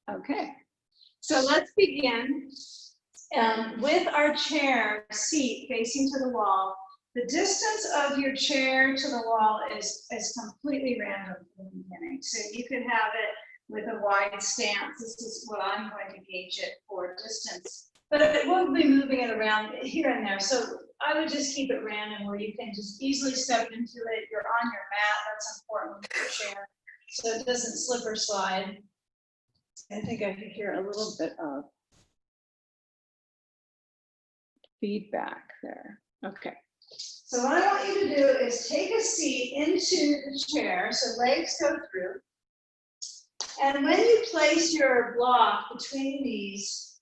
Okay, so let's begin with our chair seat facing to the wall. The distance of your chair to the wall is completely random from the beginning. So you could have it with a wide stance. This is what I'm going to gauge it for distance. But it will be moving it around here and there. So I would just keep it random where you can just easily step into it. You're on your mat. That's important with your chair, so it doesn't slip or slide. I think I could hear a little bit of feedback there. Okay. So what I want you to do is take a seat into the chair, so legs go through. And when you place your block between the knees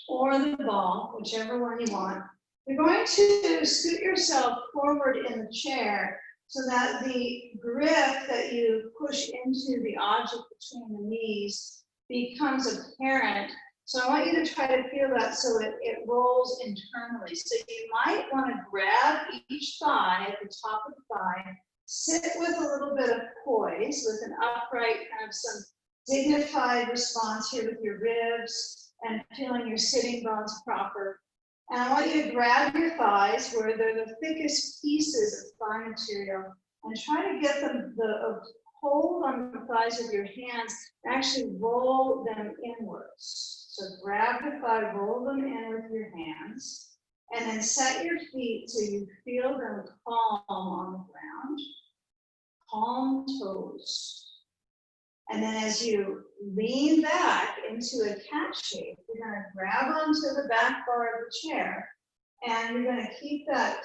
or the ball, whichever one you want, you're going to scoot yourself forward in the chair so that the grip that you push into the object between the knees becomes apparent. So I want you to try to feel that so it rolls internally. So you might want to grab each thigh at the top of the thigh, sit with a little bit of poise, with an upright kind of some dignified response here with your ribs and feeling your sitting bones proper. And I want you to grab your thighs where they're the thickest pieces of thigh material and try to get them hold on the thighs with your hands and actually roll them inwards. So grab the thigh, roll them in with your hands, and then set your feet so you feel them calm on the ground, calm toes. And then as you lean back into a cat shape, you're going to grab onto the back bar of the chair, and you're going to keep that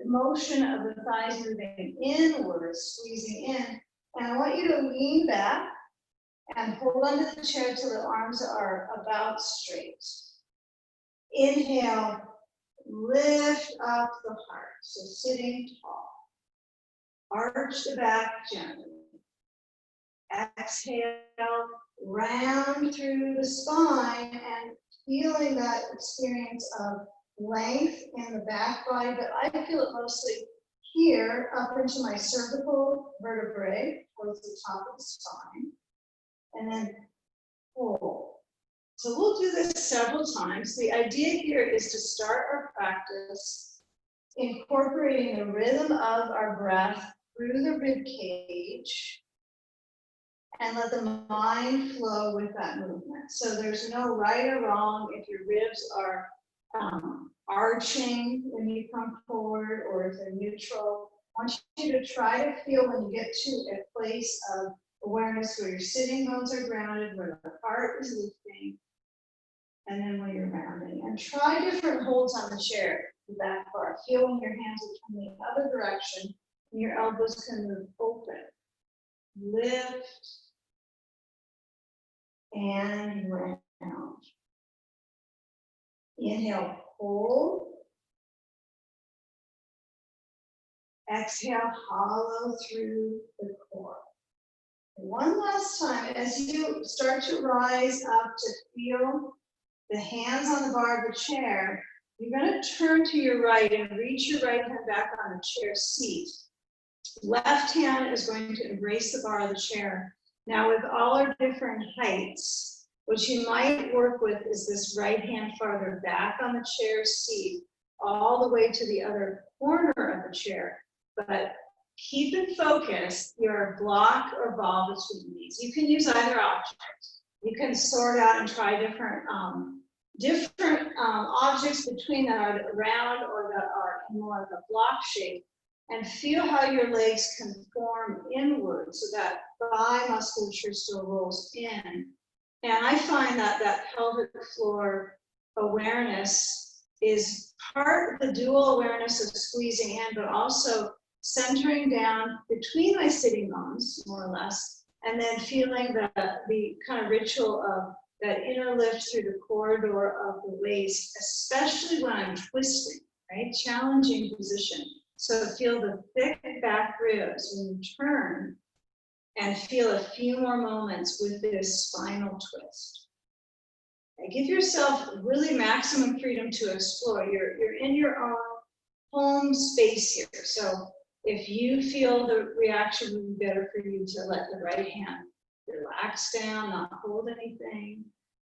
motion of the thighs moving inwards, squeezing in. And I want you to lean back and hold onto the chair till the arms are about straight. Inhale, lift up the heart, so sitting tall. Arch the back gently. Exhale, round through the spine and feeling that experience of length in the back body, but I feel it mostly here up into my cervical vertebrae towards the top of the spine, and then pull. So we'll do this several times. The idea here is to start our practice incorporating the rhythm of our breath through the rib cage and let the mind flow with that movement. So there's no right or wrong if your ribs are arching when you come forward or if they're neutral. I want you to try to feel when you get to a place of awareness where your sitting bones are grounded, where the heart is lifting, and then when you're rounding. And try different holds on the chair, the back bar. Feel when your hands are coming the other direction and your elbows can move open. Lift and round. Inhale, hold. Exhale, hollow through the core. One last time, as you start to rise up to feel the hands on the bar of the chair, you're going to turn to your right and reach your right hand back on the chair seat. Left hand is going to embrace the bar of the chair. Now, with all our different heights, what you might work with is this right hand farther back on the chair seat, all the way to the other corner of the chair. But keep in focus your block or ball between these. You can use either object. You can sort out and try different objects between that are round or that are more of a block shape, and feel how your legs can form inward so that thigh musculature still rolls in. And I find that that pelvic floor awareness is part of the dual awareness of squeezing in, but also centering down between my sitting bones, more or less, and then feeling the kind of ritual of that inner lift through the corridor of the waist, especially when I'm twisting, right? Challenging position. So feel the thick back ribs when you turn and feel a few more moments with this spinal twist. And give yourself really maximum freedom to explore. You're in your own home space here. So if you feel the reaction would be better for you to let the right hand relax down, not hold anything,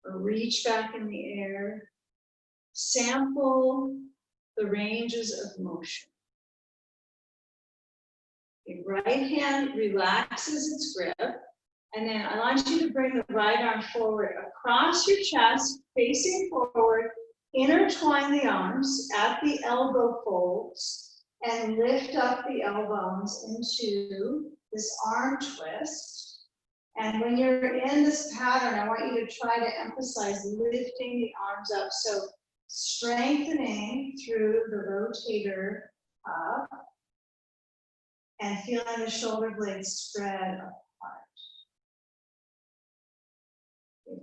or reach back in the air. Sample the ranges of motion. Your right hand relaxes its grip, and then I want you to bring the right arm forward across your chest, facing forward, intertwine the arms at the elbow folds, and lift up the elbows into this arm twist. And when you're in this pattern, I want you to try to emphasize lifting the arms up. So strengthening through the rotator up and feeling the shoulder blades spread apart.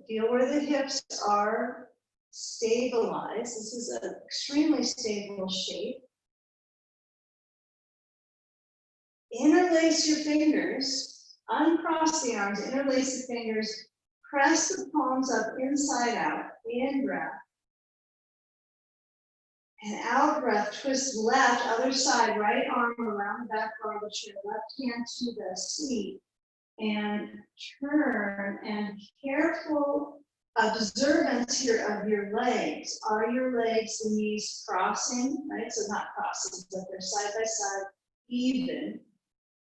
Feel where the hips are stabilized. This is an extremely stable shape. Interlace your fingers, uncross the arms, interlace the fingers, press the palms up inside out, in breath. And out breath, twist left, other side, right arm around the back bar of the chair, left hand to the seat, and turn, and careful observance here of your legs. Are your legs, the knees crossing, right? So not crossing, but they're side by side, even.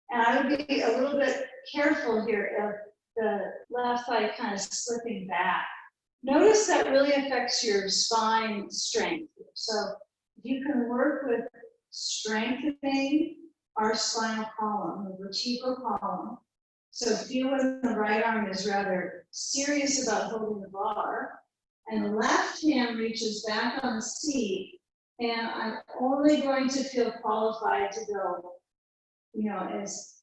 And I would be a little bit careful here of the left thigh kind of slipping back. Notice that really affects your spine strength. So you can work with strengthening our spinal column, the vertebral column. So feel when the right arm is rather serious about holding the bar, and the left hand reaches back on the seat, and I'm only going to feel qualified to go, as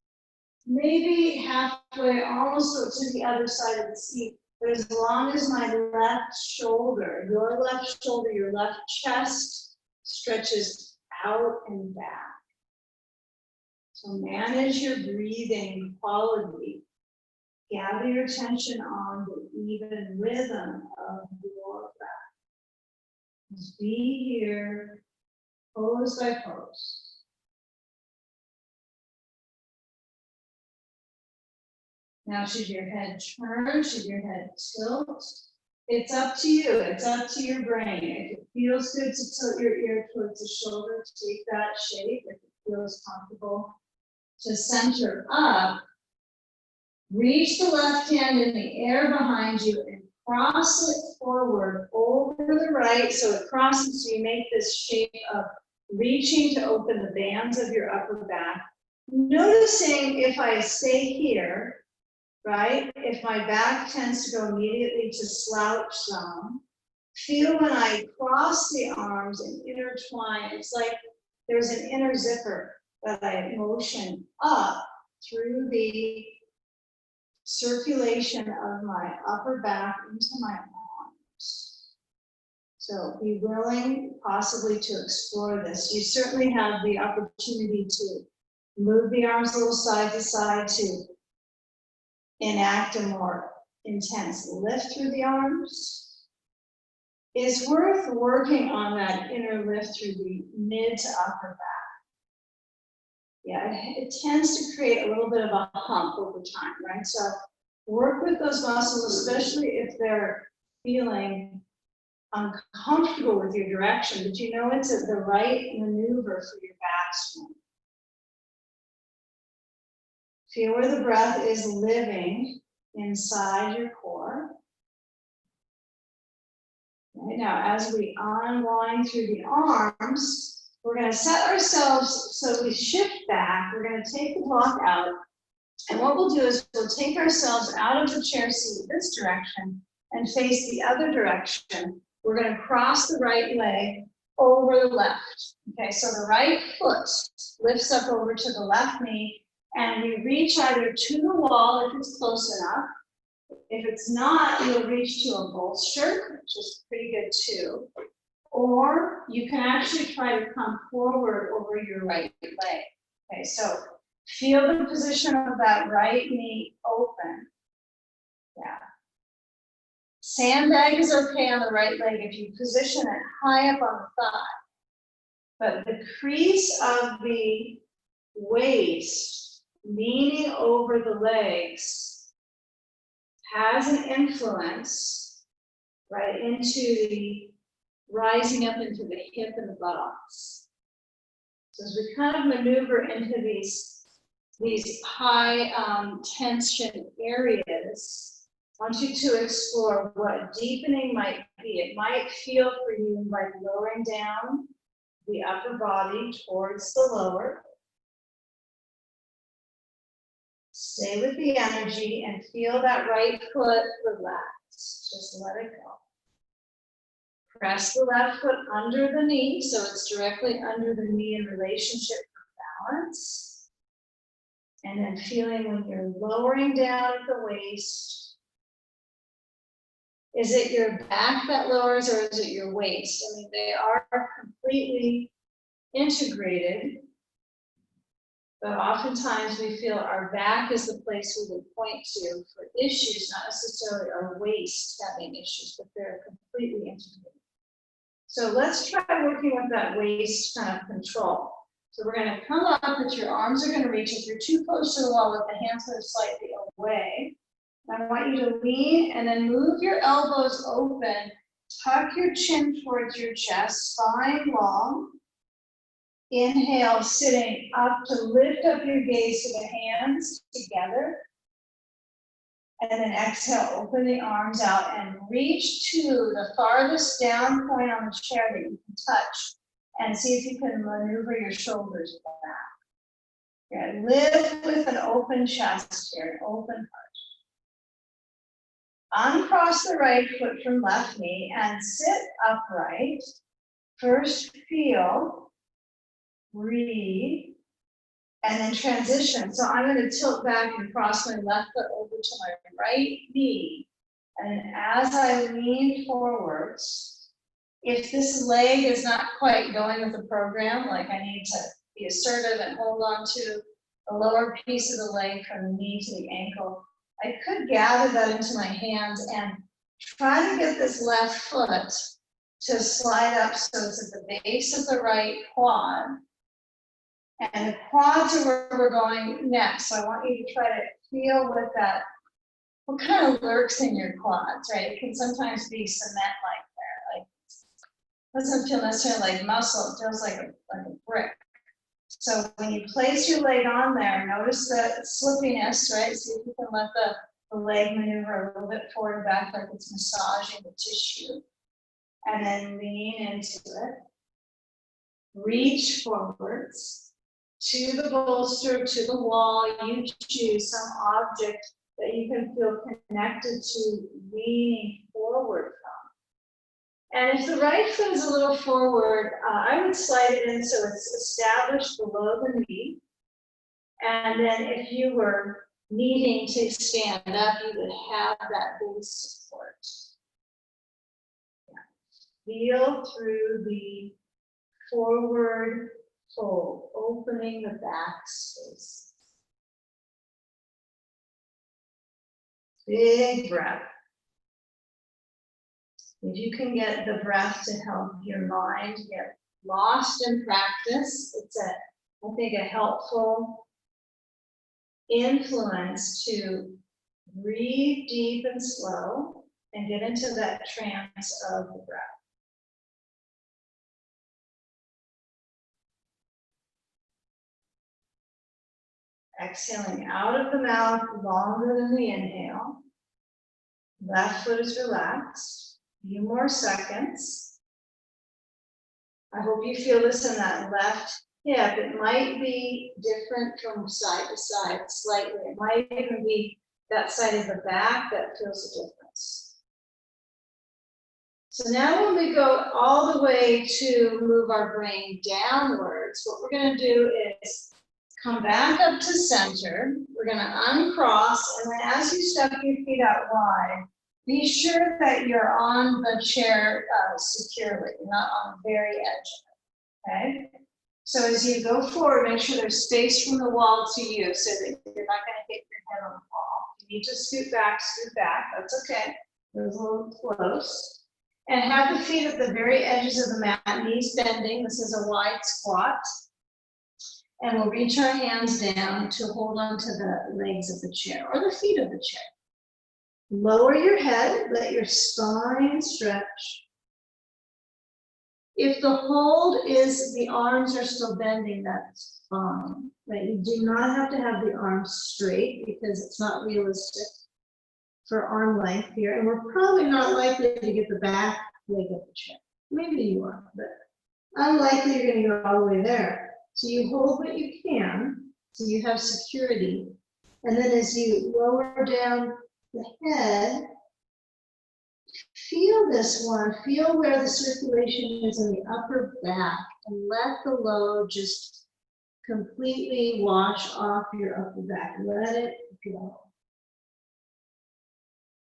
maybe halfway, almost to the other side of the seat. But as long as my left shoulder, your left chest stretches out and back. So manage your breathing quality. Gather your attention on the even rhythm of your breath. Just be here, pose by pose. Now, should your head turn? Should your head tilt? It's up to you. It's up to your brain. If it feels good to tilt your ear towards the shoulder, take that shape. If it feels comfortable to center up, reach the left hand in the air behind you and cross it forward over the right. So it crosses, so you make this shape of reaching to open the bands of your upper back. Noticing if I stay here, right? If my back tends to go immediately to slouch zone, feel when I cross the arms and intertwine, it's like there's an inner zipper that I motion up through the circulation of my upper back into my arms. So be willing possibly to explore this. You certainly have the opportunity to move the arms a little side to side to enact a more intense lift through the arms. It's worth working on that inner lift through the mid to upper back. Yeah, it tends to create a little bit of a hump over time, right? So work with those muscles, especially if they're feeling uncomfortable with your direction, but you know it's the right maneuver for your back swing. Feel where the breath is living inside your core. Right now, as we unwind through the arms, we're going to set ourselves so we shift back. We're going to take the block out. And what we'll do is we'll take ourselves out of the chair seat this direction and face the other direction. We're going to cross the right leg over the left. Okay, so the right foot lifts up over to the left knee, and we reach either to the wall if it's close enough. If it's not, you'll reach to a bolster, which is pretty good too. Or you can actually try to come forward over your right leg. Okay, so feel the position of that right knee open. Yeah. Sandbag is okay on the right leg if you position it high up on the thigh. But the crease of the waist leaning over the legs has an influence, right, into the rising up into the hip and the buttocks. So as we kind of maneuver into these high tension areas, I want you to explore what deepening might be. It might feel for you like lowering down the upper body towards the lower. Stay with the energy and feel that right foot relax. Just let it go. Press the left foot under the knee, so it's directly under the knee in relationship for balance. And then feeling when you're lowering down at the waist. Is it your back that lowers or is it your waist? I mean, they are completely integrated, but oftentimes we feel our back is the place we would point to for issues, not necessarily our waist having issues, but they're completely integrated. So let's try working with that waist kind of control. So we're going to come up, but your arms are going to reach. If you're too close to the wall, with the hands that are slightly away. I want you to lean and then move your elbows open. Tuck your chin towards your chest, spine long. Inhale, sitting up to lift up your gaze to the hands together. And then exhale, open the arms out and reach to the farthest down point on the chair that you can touch. And see if you can maneuver your shoulders back. Good. Live with an open chest here, an open heart. Uncross the right foot from left knee and sit upright. First feel, breathe, and then transition. So I'm going to tilt back and cross my left foot over to my right knee. And as I lean forwards, if this leg is not quite going with the program, like I need to be assertive and hold on to the lower piece of the leg from the knee to the ankle, I could gather that into my hands and try to get this left foot to slide up so it's at the base of the right quad. And the quads are where we're going next. So I want you to try to feel with that, what kind of lurks in your quads, right? It can sometimes be cement-like there, like doesn't feel necessarily like muscle, it feels like a brick. So when you place your leg on there, notice the slippiness, right? See if you can let the leg maneuver a little bit forward and back like it's massaging the tissue. And then lean into it. Reach forwards to the bolster, to the wall. You choose some object that you can feel connected to, leaning forward from. And if the right foot is a little forward, I would slide it in so it's established below the knee. And then if you were needing to stand up, you would have that base support. Feel through the forward fold, opening the back space. Big breath. If you can get the breath to help your mind get lost in practice, it's I think a helpful influence to breathe deep and slow and get into that trance of the breath. Exhaling out of the mouth longer than the inhale. Left foot is relaxed. A few more seconds. I hope you feel this in that left hip. It might be different from side to side slightly. It might even be that side of the back that feels a difference. So now when we go all the way to move our brain downwards, what we're going to do is come back up to center. We're going to uncross, and then as you step your feet out wide, be sure that you're on the chair securely, not on the very edge of it, okay? So as you go forward, make sure there's space from the wall to you so that you're not going to hit your head on the wall. If you need to scoot back, that's okay. Those a little close. And have the feet at the very edges of the mat, knees bending. This is a wide squat. And we'll reach our hands down to hold on to the legs of the chair or the feet of the chair. Lower your head, let your spine stretch. If the hold is the arms are still bending, that's fine. Right? You do not have to have the arms straight because it's not realistic for arm length here. And we're probably not likely to get the back leg of the chair. Maybe you are, but unlikely you're going to go all the way there. So you hold what you can, so you have security. And then as you lower down the head, feel this one, feel where the circulation is in the upper back, and let the load just completely wash off your upper back. Let it go.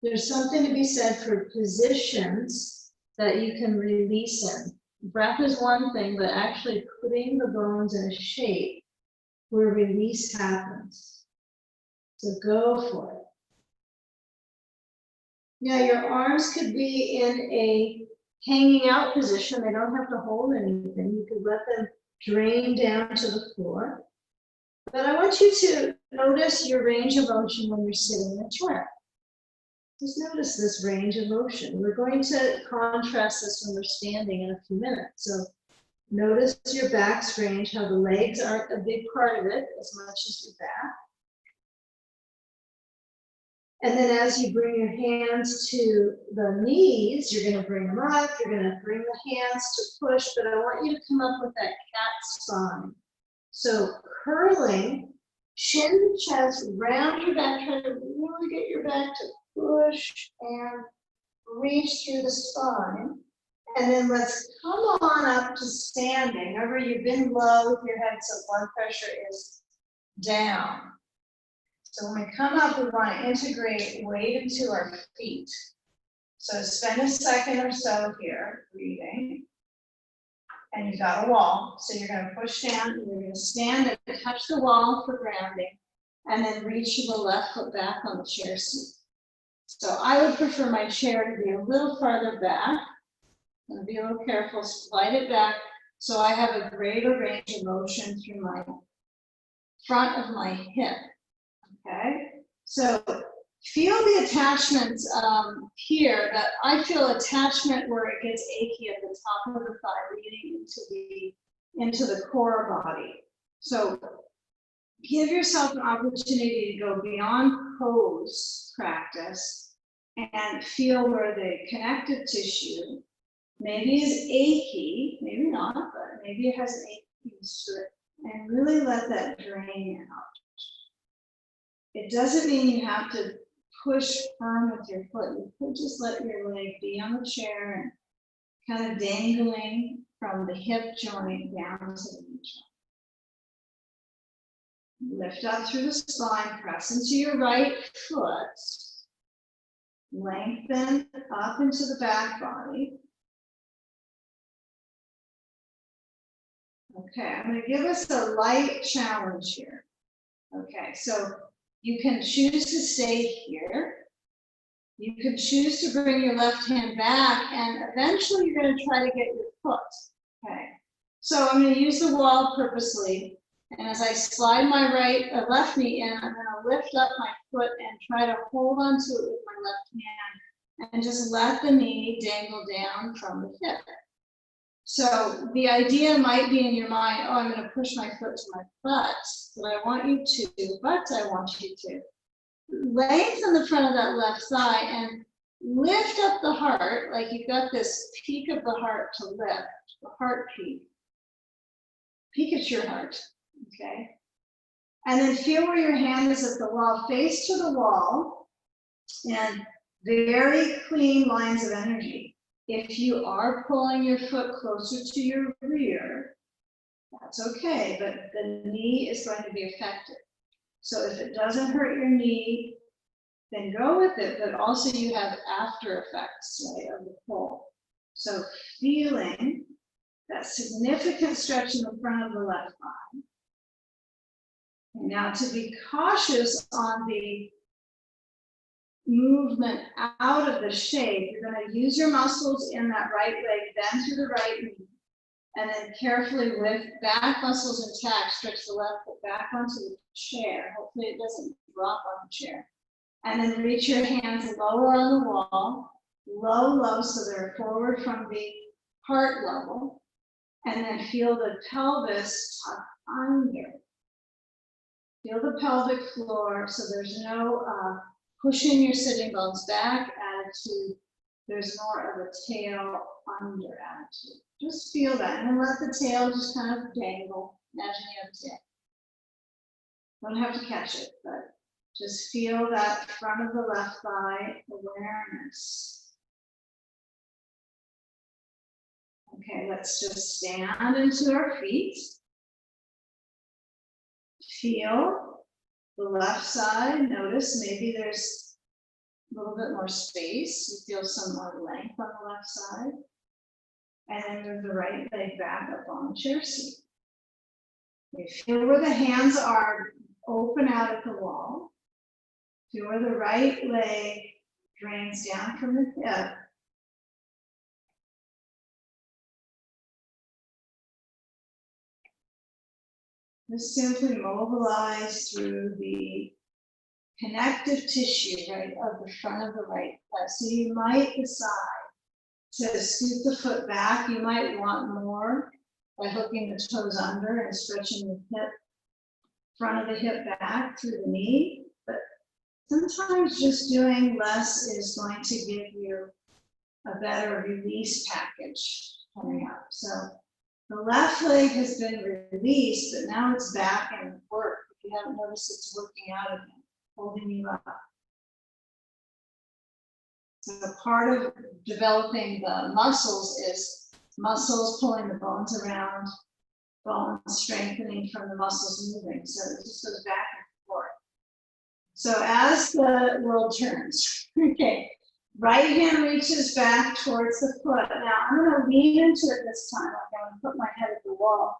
There's something to be said for positions that you can release in. Breath is one thing, but actually putting the bones in a shape where release happens. So go for it. Now your arms could be in a hanging out position. They don't have to hold anything. You could let them drain down to the floor. But I want you to notice your range of motion when you're sitting in a chair. Just notice this range of motion. We're going to contrast this when we're standing in a few minutes. So notice your back's range, how the legs aren't a big part of it as much as your back. And then as you bring your hands to the knees, you're going to bring them up, you're going to bring the hands to push, but I want you to come up with that cat spine. So curling, chin to chest, round your back, try to really get your back to push and reach through the spine. And then let's come on up to standing. Remember, you've been low with your head, so blood pressure is down. So when we come up, we want to integrate weight into our feet. So spend a second or so here, breathing. And you've got a wall. So you're going to push down, and you're going to stand and touch the wall for grounding, and then reach the left foot back on the chair seat. So I would prefer my chair to be a little farther back. I'm going to be a little careful, slide it back so I have a greater range of motion through my front of my hip. Okay, so feel the attachments here. That I feel attachment where it gets achy at the top of the thigh, leading into the core body. So give yourself an opportunity to go beyond pose practice and feel where the connective tissue maybe is achy, maybe not, but maybe it has an achiness to it, and really let that drain out. It doesn't mean you have to push firm with your foot. You could just let your leg be on the chair and kind of dangling from the hip joint down to the knee joint. Lift up through the spine, press into your right foot. Lengthen up into the back body. Okay, I'm going to give us a light challenge here. Okay, so you can choose to stay here. You can choose to bring your left hand back, and eventually you're going to try to get your foot. Okay, so I'm going to use the wall purposely, and as I slide my left knee in, I'm going to lift up my foot and try to hold onto it with my left hand, and just let the knee dangle down from the hip. So the idea might be in your mind, oh, I'm going to push my foot to my butt, but I want you to lengthen the front of that left thigh and lift up the heart, like you've got this peak of the heart to lift, the heart peak. Peek at your heart, okay? And then feel where your hand is at the wall, face to the wall, and very clean lines of energy. If you are pulling your foot closer to your rear, that's okay, but the knee is going to be affected. So if it doesn't hurt your knee, then go with it, but also you have after effects, right, of the pull. So feeling that significant stretch in the front of the left thigh. And now to be cautious on the movement out of the shape, you're going to use your muscles in that right leg, bend through the right knee, and then carefully with back muscles intact, stretch the left foot back onto the chair. Hopefully it doesn't drop on the chair. And then reach your hands lower on the wall, low, low, so they're forward from the heart level. And then feel the pelvis tuck under. Feel the pelvic floor, so there's no pushing your sitting bones back attitude. There's more of a tail under attitude. Just feel that, and then let the tail just kind of dangle. Imagine you have a tail. Don't have to catch it, but just feel that front of the left thigh awareness. Okay, let's just stand into our feet. Feel the left side. Notice maybe there's a little bit more space. You feel some more length on the left side. And then move the right leg back up on the chair seat. You feel where the hands are open out at the wall. Feel where the right leg drains down from the hip. Just simply mobilize through the connective tissue, right, of the front of the right leg. So you might decide to scoot the foot back. You might want more by hooking the toes under and stretching the hip, front of the hip back through the knee. But sometimes just doing less is going to give you a better release package coming up. So the left leg has been released, but now it's back and work. If you haven't noticed, it's working out again, holding you up. So part of developing the muscles is muscles pulling the bones around, bones strengthening from the muscles moving. So it just goes back and forth. So as the world turns, okay, right hand reaches back towards the foot. Now I'm going to lean into it this time. I'm going to put my head at the wall.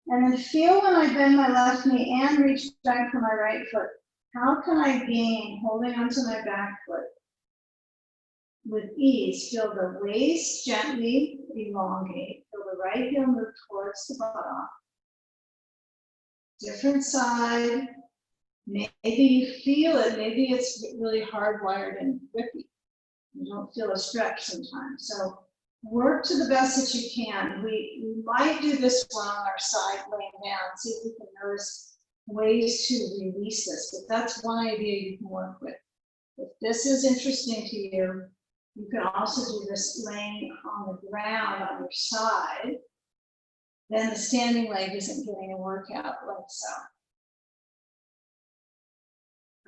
And then feel when I bend my left knee and reach back for my right foot. How can I gain holding onto my back foot with ease? Feel the waist gently elongate. Feel the right heel move towards the bottom. Different side. Maybe you feel it. Maybe it's really hardwired and grippy. You don't feel a stretch sometimes. So work to the best that you can. We might do this one on our side laying down. See if we can notice ways to release this. But that's one idea you can work with. If this is interesting to you, you can also do this laying on the ground on your side. Then the standing leg isn't getting a workout like so.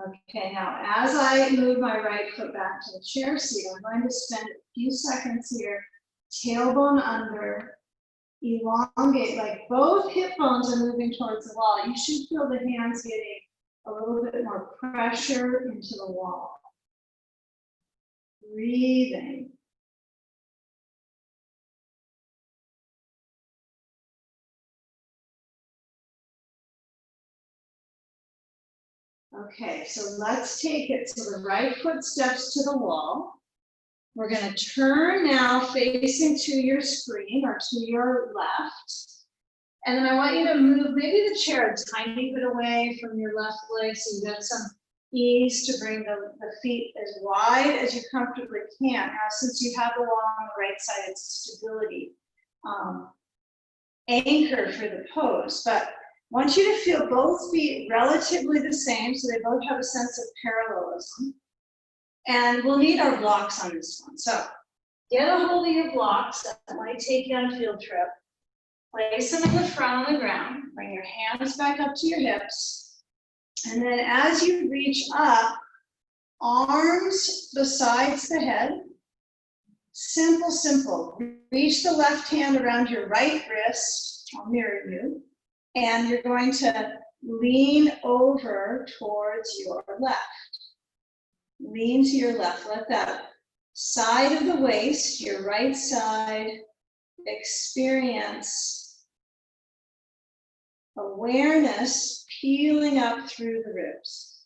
Okay, now as I move my right foot back to the chair seat, I'm going to spend a few seconds here, tailbone under, elongate, like both hip bones are moving towards the wall. You should feel the hands getting a little bit more pressure into the wall. Breathing. Okay, so let's take it to the right foot steps to the wall. We're going to turn now facing to your screen or to your left. And then I want you to move maybe the chair a tiny bit away from your left leg so you get some ease to bring the feet as wide as you comfortably can. Now, since you have the wall on the right side, it's stability anchor for the pose. But I want you to feel both feet relatively the same so they both have a sense of parallelism. And we'll need our blocks on this one. So get a hold of your blocks. That might take you on a field trip. Place them in the front on the ground. Bring your hands back up to your hips. And then as you reach up, arms besides the head. Simple, simple. Reach the left hand around your right wrist. I'll mirror you. And you're going to lean over towards your left. Lean to your left. Let that side of the waist, your right side, experience awareness peeling up through the ribs.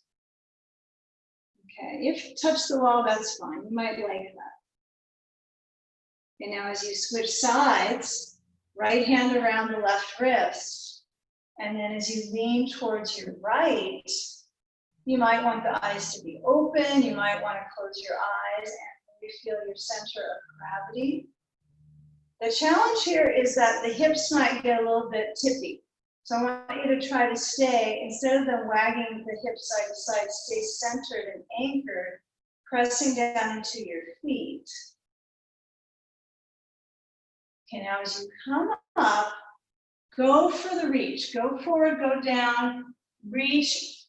Okay, if you touch the wall, that's fine. You might like that. Okay, now as you switch sides, right hand around the left wrist, and then as you lean towards your right, You might want the eyes to be open. You might want to close your eyes and you feel your center of gravity. The challenge here is that the hips might get a little bit tippy. So I want you to try to stay, instead of them wagging the hips side to side, stay centered and anchored, pressing down into your feet. Okay, now as you come up, go for the reach. Go forward, go down, reach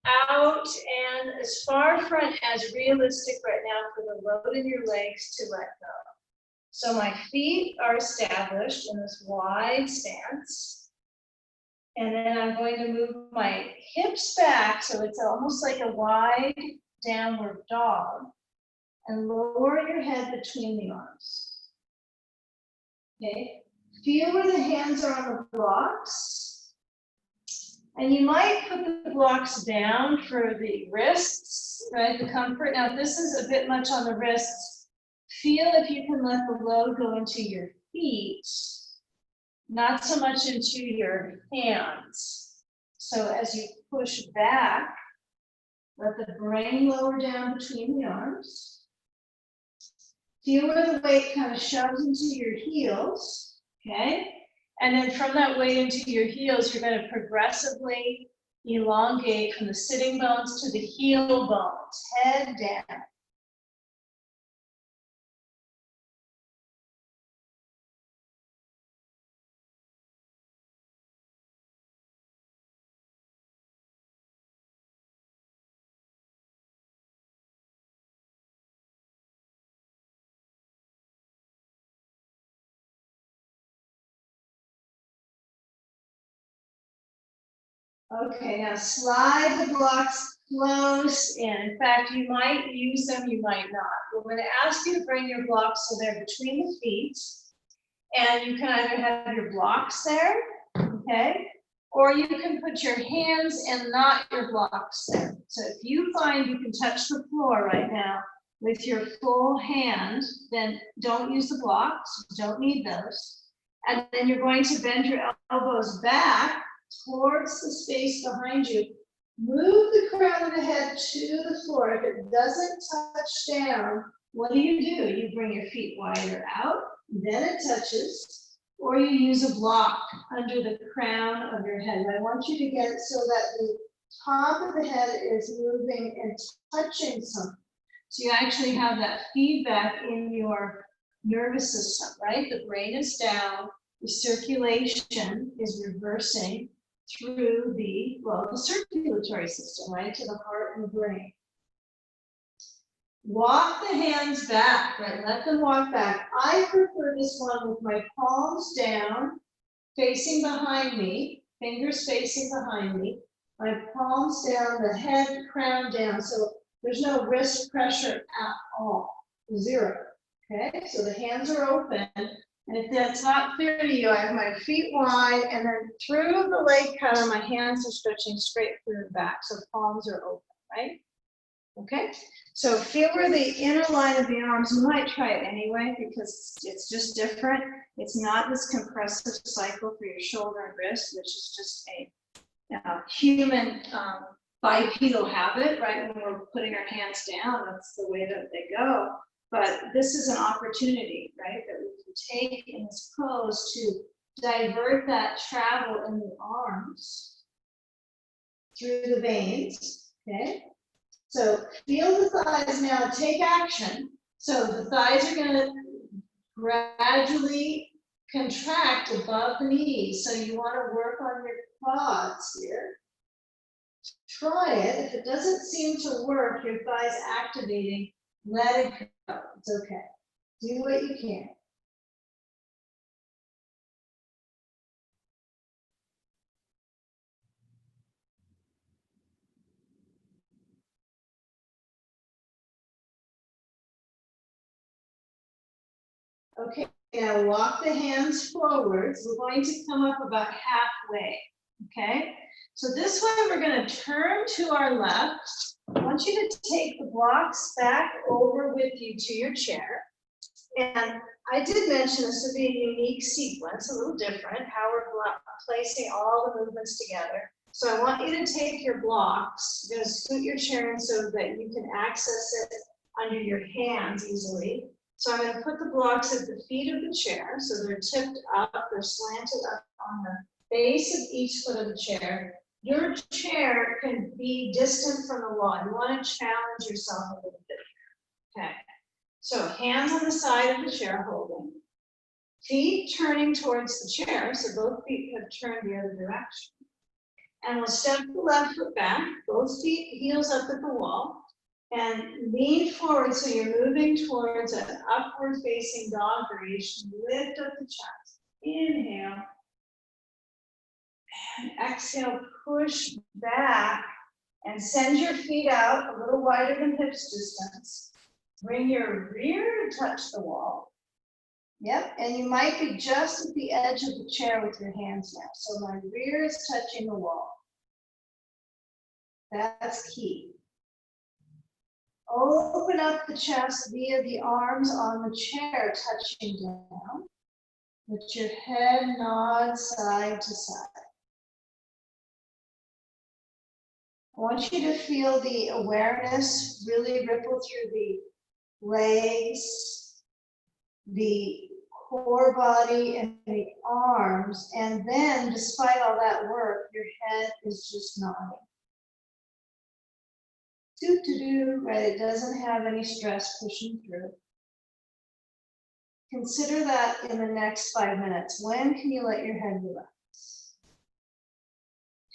out and as far front as realistic right now for the load in your legs to let go. So my feet are established in this wide stance. And then I'm going to move my hips back so it's almost like a wide downward dog. And lower your head between the arms. Okay, feel where the hands are on the blocks. And you might put the blocks down for the wrists, right, the comfort. Now, if this is a bit much on the wrists, feel if you can let the load go into your feet, not so much into your hands. So as you push back, let the brain lower down between the arms. Feel where the weight kind of shoves into your heels, okay? And then from that weight into your heels, you're going to progressively elongate from the sitting bones to the heel bones, head down. Okay, now slide the blocks close in. In fact, you might use them, you might not. We're going to ask you to bring your blocks so they're between the feet. And you can either have your blocks there, okay? Or you can put your hands and not your blocks there. So if you find you can touch the floor right now with your full hand, then don't use the blocks, you don't need those. And then you're going to bend your elbows back towards the space behind you. Move the crown of the head to the floor. If it doesn't touch down, what do? You bring your feet wider out, then it touches, or you use a block under the crown of your head. And I want you to get it so that the top of the head is moving and touching something. So you actually have that feedback in your nervous system, right? The brain is down, the circulation is reversing through the circulatory system, right, to the heart and the brain. Walk the hands back, right, let them walk back. I prefer this one with my palms down, facing behind me, fingers facing behind me, my palms down, the head crown down, so there's no wrist pressure at all, zero, okay? So the hands are open. And if that's not clear to you, I have my feet wide and then through the leg cutter, my hands are stretching straight through the back. So palms are open, right? Okay, so feel where the inner line of the arms, you might try it anyway because it's just different. It's not this compressive cycle for your shoulder and wrist, which is just a human bipedal habit, right? When we're putting our hands down, that's the way that they go. But this is an opportunity, right, that we can take in this pose to divert that travel in the arms through the veins, okay? So feel the thighs now, take action. So the thighs are gonna gradually contract above the knees. So you wanna work on your quads here. Try it, if it doesn't seem to work, your thighs activating, let it go, it's okay. Do what you can. Okay, now walk the hands forwards. We're going to come up about halfway, okay? So this way we're gonna turn to our left. I want you to take the blocks back over with you to your chair. And I did mention this would be a unique sequence, a little different, how we're placing all the movements together. So I want you to take your blocks, you're going to scoot your chair in so that you can access it under your hands easily. So I'm going to put the blocks at the feet of the chair, so they're tipped up, they're slanted up on the base of each foot of the chair. Your chair can be distant from the wall. You want to challenge yourself a little bit. Okay. So hands on the side of the chair holding. Feet turning towards the chair, so both feet have turned the other direction. And we'll step the left foot back, both feet, heels up at the wall. And lean forward so you're moving towards an upward facing dog variation. Lift up the chest. Inhale. And exhale, push back and send your feet out a little wider than hips distance. Bring your rear to touch the wall. Yep, and you might be just at the edge of the chair with your hands now. So my rear is touching the wall. That's key. Open up the chest via the arms on the chair touching down. Let your head nod side to side. I want you to feel the awareness really ripple through the legs, the core body, and the arms. And then, despite all that work, your head is just nodding. Right? It doesn't have any stress pushing through. Consider that in the next 5 minutes. When can you let your head relax?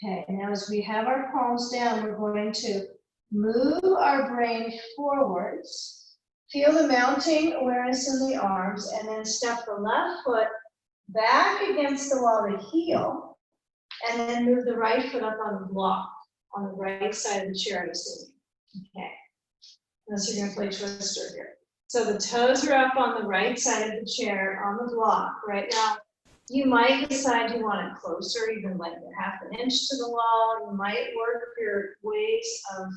Okay, now as we have our palms down, we're going to move our brain forwards. Feel the mounting awareness in the arms, and then step the left foot back against the wall, the heel, and then move the right foot up on the block on the right side of the chair to sit. Okay, unless you're going to play Twister here. So the toes are up on the right side of the chair on the block. Right now, you might decide you want it closer, even like half an inch to the wall. You might work your ways of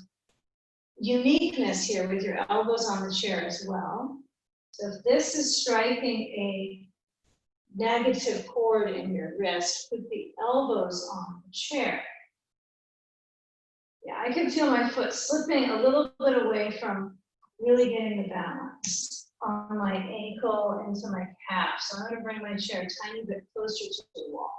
uniqueness here with your elbows on the chair as well. So if this is striking a negative chord in your wrist, put the elbows on the chair. Yeah, I can feel my foot slipping a little bit away from really getting the balance on my ankle into my calf. So I'm going to bring my chair a tiny bit closer to the wall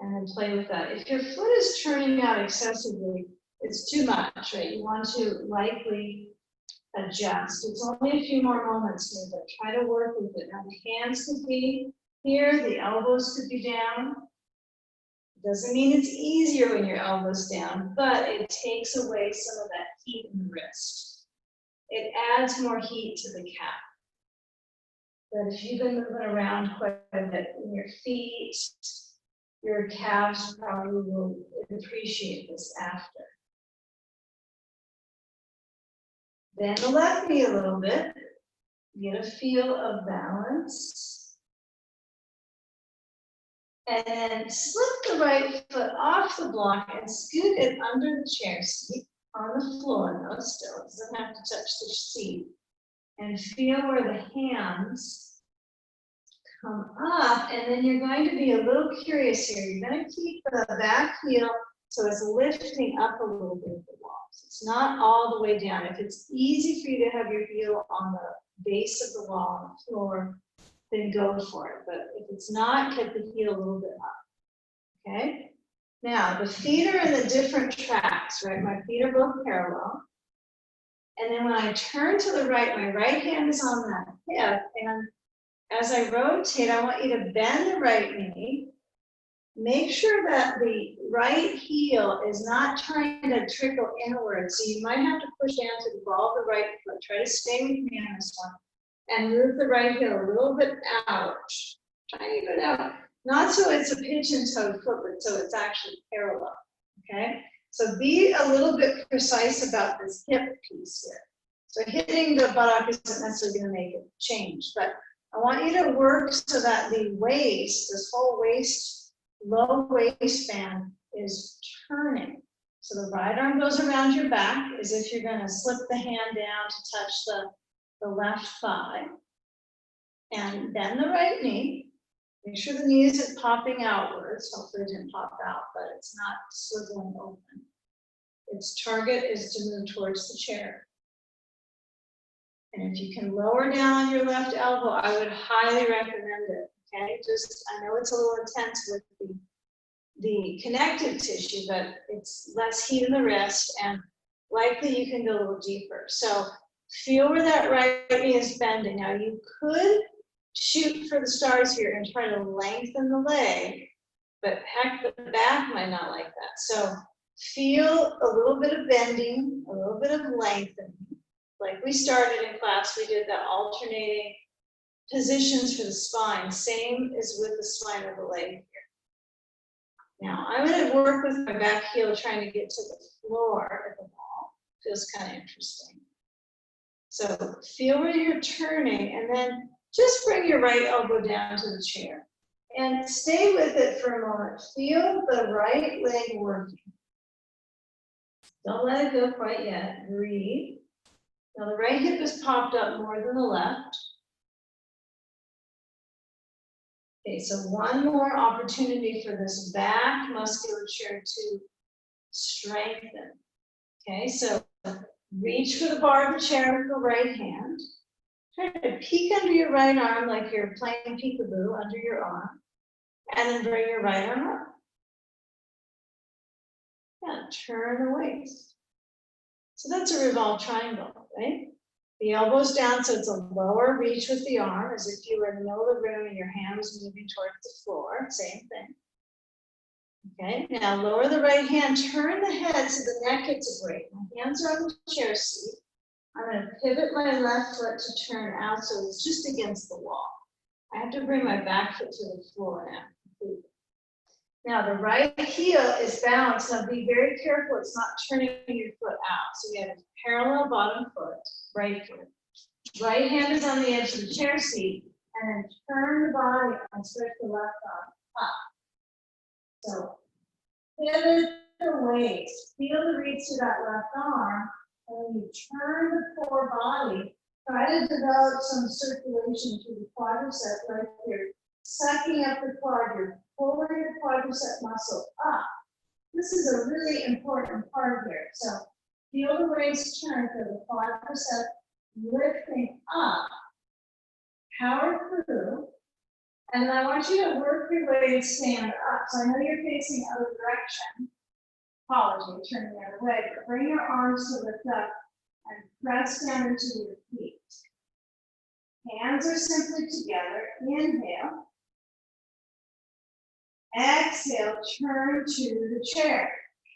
and then play with that. If your foot is turning out excessively, it's too much, right? You want to likely adjust. It's only a few more moments here, but try to work with it. Now the hands could be here, the elbows could be down. Doesn't mean it's easier when your elbow's down, but it takes away some of that heat in the wrist. It adds more heat to the calf. But if you've been moving around quite a bit in your feet, your calves probably will appreciate this after. Bend the left knee a little bit. Get a feel of balance. And then slip the right foot off the block and scoot it under the chair seat on the floor. No, still, it doesn't have to touch the seat. And feel where the hands come up. And then you're going to be a little curious here. You're going to keep the back heel so it's lifting up a little bit of the wall. So it's not all the way down. If it's easy for you to have your heel on the base of the wall on the floor, then go for it. But if it's not, get the heel a little bit up. Okay? Now, the feet are in the different tracks, right? My feet are both parallel. And then when I turn to the right, my right hand is on that hip. And as I rotate, I want you to bend the right knee. Make sure that the right heel is not trying to trickle inward. So you might have to push down to the ball of the right foot. Try to stay with me on this one. And move the right heel a little bit out, tiny bit out. Not so it's a pigeon-toed foot, but so it's actually parallel, okay? So be a little bit precise about this hip piece here. So hitting the buttock isn't necessarily gonna make it change, but I want you to work so that the waist, this whole waist, low waistband is turning. So the right arm goes around your back as if you're gonna slip the hand down to touch the left thigh, and bend the right knee, Make sure the knee isn't popping outwards. Hopefully it didn't pop out, but it's not swiveling open. Its target is to move towards the chair. And if you can lower down on your left elbow, I would highly recommend it. Okay, just, I know it's a little intense with the connective tissue, but it's less heat in the wrist and likely you can go a little deeper. So feel where that right knee is bending. Now you could shoot for the stars here and try to lengthen the leg, but heck, the back might not like that. So feel a little bit of bending, a little bit of lengthening. Like we started in class, we did that alternating positions for the spine, same as with the spine of the leg here. Now I'm going to work with my back heel trying to get to the floor at the wall. Feels kind of interesting. So feel where you're turning and then just bring your right elbow down to the chair and stay with it for a moment. Feel the right leg working. Don't let it go quite yet. Breathe. Now the right hip has popped up more than the left. Okay, so one more opportunity for this back musculature to strengthen. Okay, so reach for the bar of the chair with the right hand. Try to peek under your right arm like you're playing peekaboo under your arm. And then bring your right arm up. Yeah, turn the waist. So that's a revolved triangle, right? The elbow's down, so it's a lower reach with the arm, as if you were in the middle of the room and your hand was moving towards the floor. Same thing. Okay, now lower the right hand, turn the head so the neck gets a break. My hands are on the chair seat. I'm going to pivot my left foot to turn out so it's just against the wall. I have to bring my back foot to the floor now. Now the right heel is balanced. Now be very careful it's not turning your foot out. So we have a parallel bottom foot, right foot. Right hand is on the edge of the chair seat, and then turn the body and stretch the left arm up. So pivot the waist, feel the reach to that left arm, and when you turn the core body, try to develop some circulation to the quadricep right here, sucking up the quad. You're pulling the quadricep muscle up. This is a really important part here. So feel the waist turn for the quadricep lifting up, power through, and I want you to work your way to stand up. So I know you're facing the other direction. Apology, turning the other way, but bring your arms to lift up and press down into your feet. Hands are simply together. Inhale. Exhale, turn to the chair.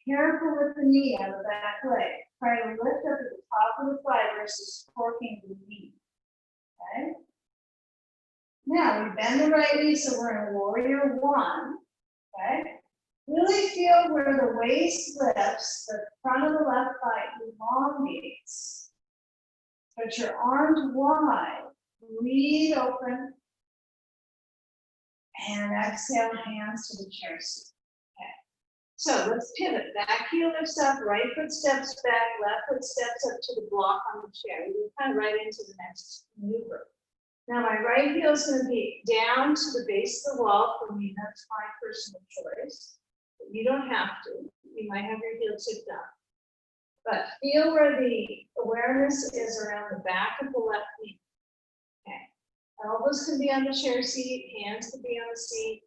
Careful with the knee on the back leg. Try to lift up at the top of the thigh versus forking the knee. Okay? Now we bend the right knee, so we're in warrior one. Okay? Really feel where the waist lifts, the front of the left thigh elongates. Put your arms wide. Breathe open. And exhale, hands to the chair seat. Okay. So let's pivot. Back heel lifts up, right foot steps back, left foot steps up to the block on the chair. We kind of right into the next maneuver. Now my right heel is going to be down to the base of the wall for me. That's my personal choice. But you don't have to. You might have your heel tipped up. But feel where the awareness is around the back of the left knee. Okay. Elbows can be on the chair seat, hands can be on the seat,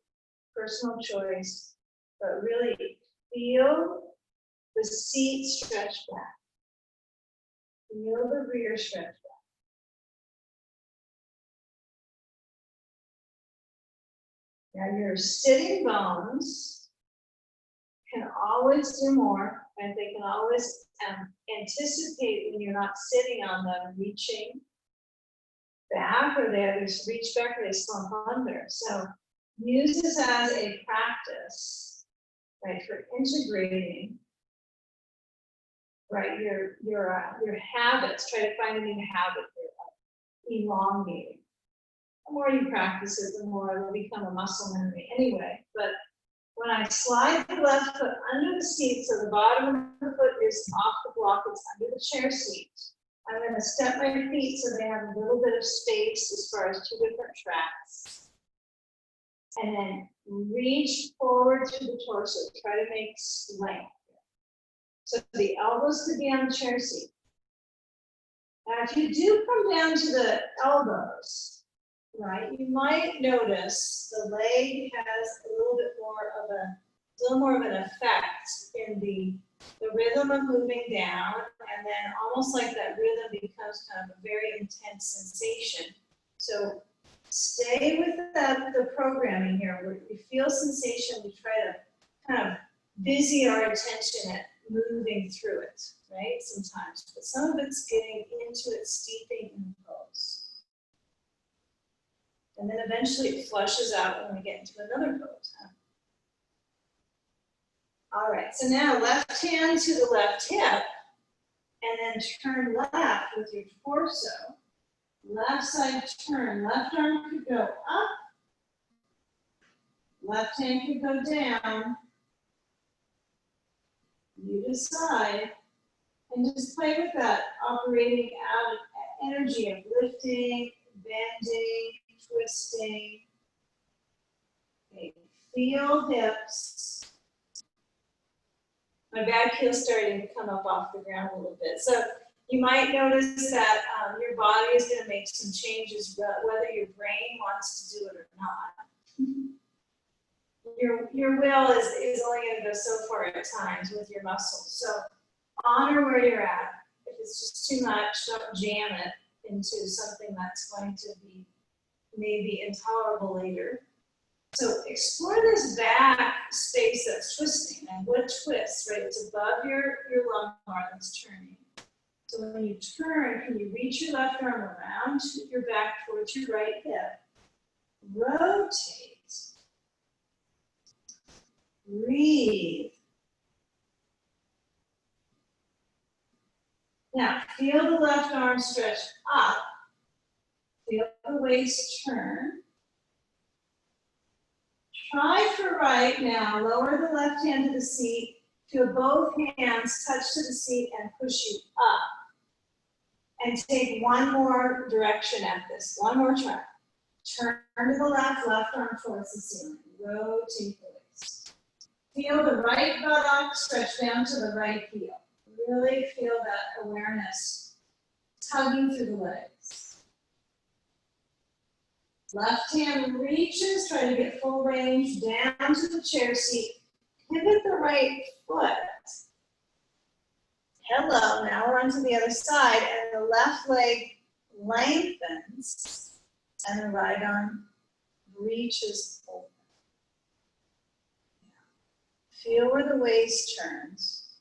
personal choice, but really feel the seat stretch back. Feel the rear stretch back. Now your sitting bones can always do more, and they can always anticipate when you're not sitting on them, reaching back, or they just reach back or they slump under. So use this as a practice, right, for integrating, right, your habits. Try to find a new habit here, elongating. The more you practice it, the more it will become a muscle memory anyway. But when I slide the left foot under the seat, so the bottom of the foot is off the block, it's under the chair seat. I'm going to step my feet so they have a little bit of space as far as two different tracks. And then reach forward through the torso. Try to make length. So the elbows could be on the chair seat. Now, if you do come down to the elbows, right, you might notice the leg has a little bit more of an effect in the rhythm of moving down, and then almost like that rhythm becomes kind of a very intense sensation. So stay with the programming here. Where we feel sensation, we try to kind of busy our attention at moving through it, right, sometimes. But some of it's getting into it, steeping in the pose. And then eventually it flushes out when we get into another pose. Huh? All right, so now left hand to the left hip, and then turn left with your torso. Left side turn, left arm could go up, left hand could go down. You decide, and just play with that operating out energy of lifting, bending, twisting. Okay. Feel hips. My back heel's starting to come up off the ground a little bit. So you might notice that your body is going to make some changes, whether your brain wants to do it or not. Your will is only going to go so far at times with your muscles. So honor where you're at. If it's just too much, don't jam it into something that's going to be maybe intolerable later. So explore this back space that's twisting. And what twists, right? It's above your lumbar that's turning. So when you turn, can you reach your left arm around your back towards your right hip? Rotate. Breathe. Now, feel the left arm stretch up. Feel the waist turn. Try for right now. Lower the left hand to the seat. Feel both hands touch to the seat and push you up. And take one more direction at this. One more try. Turn to the left arm towards the ceiling. Rotate the waist. Feel the right buttock stretch down to the right heel. Really feel that awareness tugging through the legs. Left hand reaches, try to get full range down to the chair seat. Pivot the right foot. Hello, now we're on to the other side, and the left leg lengthens, and the right arm reaches open. Feel where the waist turns.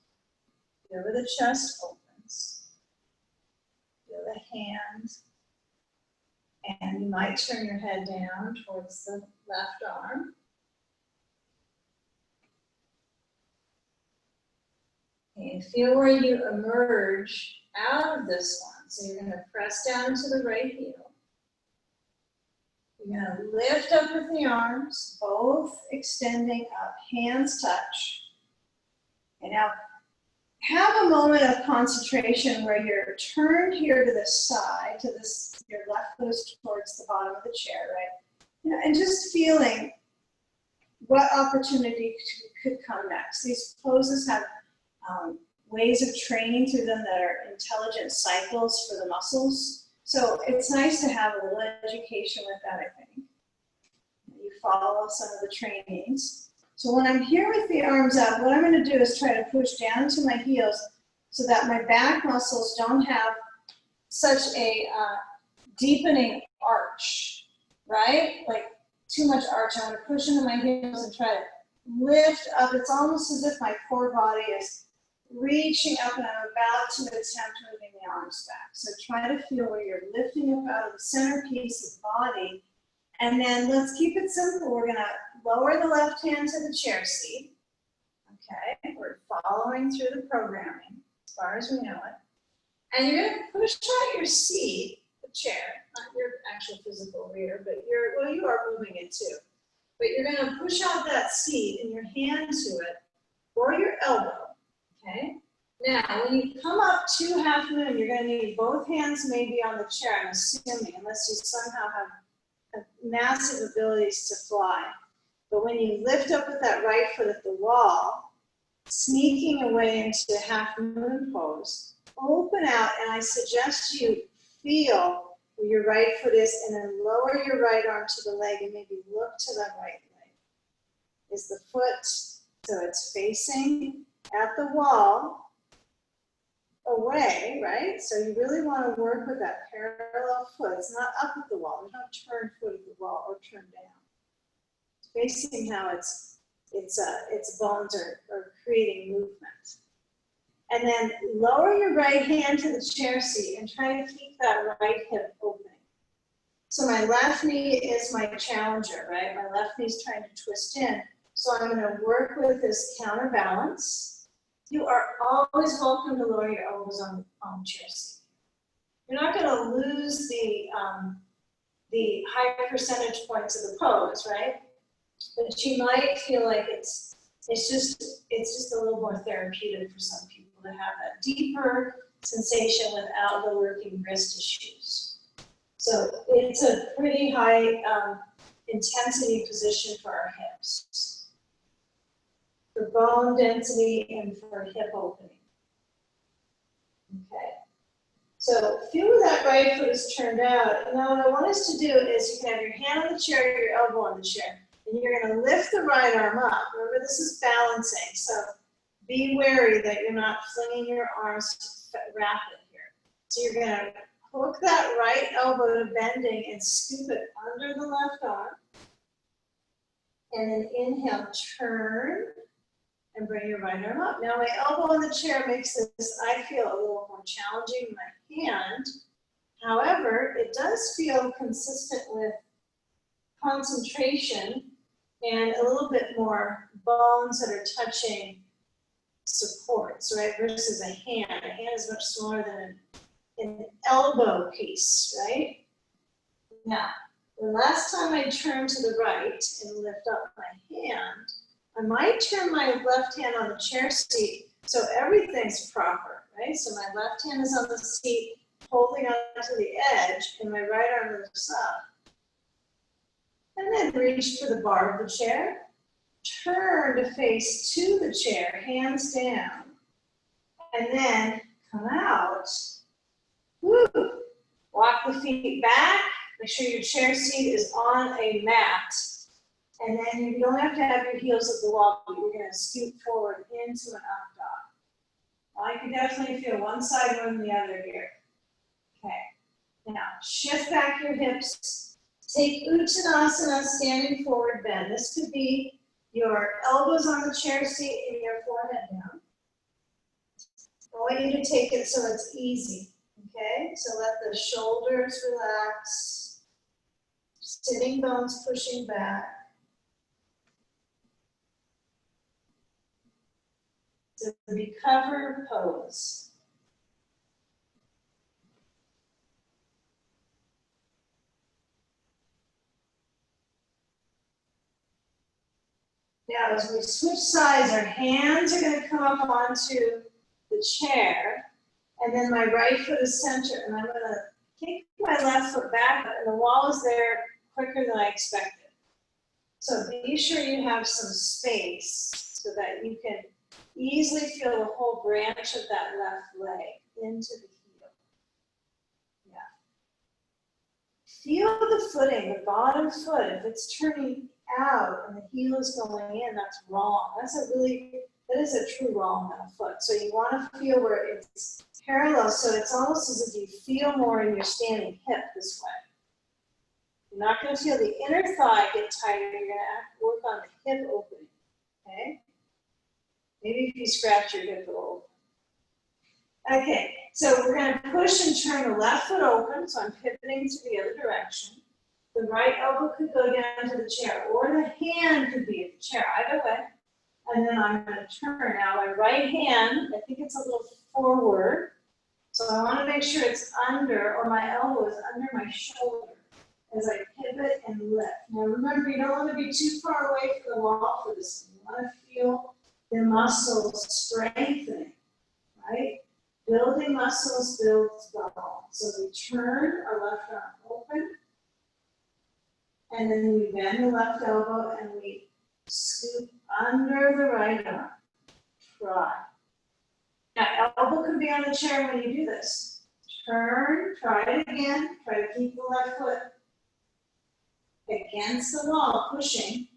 Feel where the chest opens. Feel the hand. And you might turn your head down towards the left arm. And feel where you emerge out of this one. So you're going to press down to the right heel. You're going to lift up with the arms, both extending up, hands touch. And now have a moment of concentration where you're turned here to the side, to this, your left goes towards the bottom of the chair, right? And just feeling what opportunity could come next. These poses have ways of training through them that are intelligent cycles for the muscles. So it's nice to have a little education with that, I think. You follow some of the trainings. So when I'm here with the arms up, what I'm going to do is try to push down into my heels so that my back muscles don't have such a deepening arch, right? Like too much arch. I want to push into my heels and try to lift up. It's almost as if my core body is reaching up and I'm about to attempt moving the arms back. So try to feel where you're lifting up out of the centerpiece of the body. And then let's keep it simple. We're going to lower the left hand to the chair seat. Okay, we're following through the programming as far as we know it. And you're going to push out your seat, the chair, not your actual physical rear, but you are moving it too. But you're going to push out that seat and your hand to it or your elbow. Okay. Now, when you come up to half moon, you're going to need both hands maybe on the chair, I'm assuming, unless you somehow have have massive abilities to fly. But when you lift up with that right foot at the wall, sneaking away into half moon pose, open out, and I suggest you feel where your right foot is, and then lower your right arm to the leg and maybe look to the right leg. Is the foot, so it's facing at the wall, away, right? So you really want to work with that parallel foot. It's not up at the wall. There's no turn foot at the wall or turn down. It's facing how its bones are creating movement. And then lower your right hand to the chair seat and try to keep that right hip opening. So my left knee is my challenger, right? My left knee is trying to twist in. So I'm going to work with this counterbalance. You are always welcome to lower your elbows on the chair seat. You're not going to lose the high percentage points of the pose, right? But you might feel like it's just a little more therapeutic for some people to have a deeper sensation without the working wrist issues. So it's a pretty high intensity position for our hips, for bone density and for hip opening. Okay. So feel where that right foot is turned out. And now what I want us to do is you can have your hand on the chair, your elbow on the chair, and you're going to lift the right arm up. Remember, this is balancing, so be wary that you're not flinging your arms rapid here. So you're going to hook that right elbow to bending and scoop it under the left arm. And then inhale, turn, and bring your right arm up. Now my elbow on the chair makes this, I feel, a little more challenging in my hand. However, it does feel consistent with concentration and a little bit more bones that are touching supports, right, versus a hand. A hand is much smaller than an elbow piece, right? Now, the last time I turn to the right and lift up my hand, I might turn my left hand on the chair seat so everything's proper, right? So my left hand is on the seat, holding on to the edge, and my right arm lifts up. And then reach for the bar of the chair. Turn to face to the chair, hands down. And then come out. Woo. Walk the feet back. Make sure your chair seat is on a mat. And then you don't have to have your heels at the wall, but you're going to scoot forward into an up dog. Well, I can definitely feel one side more than the other here. Okay. Now, shift back your hips. Take Uttanasana, standing forward bend. This could be your elbows on the chair seat and your forehead down. I want you to take it so it's easy. Okay? So let the shoulders relax. Sitting bones pushing back. The recover pose. Now, as we switch sides, our hands are going to come up onto the chair, and then my right foot is centered, and I'm going to kick my left foot back, and the wall is there quicker than I expected. So be sure you have some space so that you can easily feel the whole branch of that left leg into the heel. Yeah. Feel the footing, the bottom foot. If it's turning out and the heel is going in, that's wrong. That is a true wrong on a foot. So you want to feel where it's parallel, so it's almost as if you feel more in your standing hip this way. You're not going to feel the inner thigh get tighter. You're going to work on the hip opening. Okay? Maybe if you scratch your hip a little. Okay, so we're going to push and turn the left foot open, so I'm pivoting to the other direction. The right elbow could go down to the chair, or the hand could be at the chair, either way. And then I'm going to turn. Now my right hand, I think it's a little forward, so I want to make sure it's under, or my elbow is under my shoulder as I pivot and lift. Now remember, you don't want to be too far away from the wall for this. You want to feel the muscles strengthening, right? Building muscles builds bone. So we turn our left arm open. And then we bend the left elbow and we scoop under the right arm. Try. Now, elbow could be on the chair when you do this. Turn, try it again. Try to keep the left foot against the wall, pushing,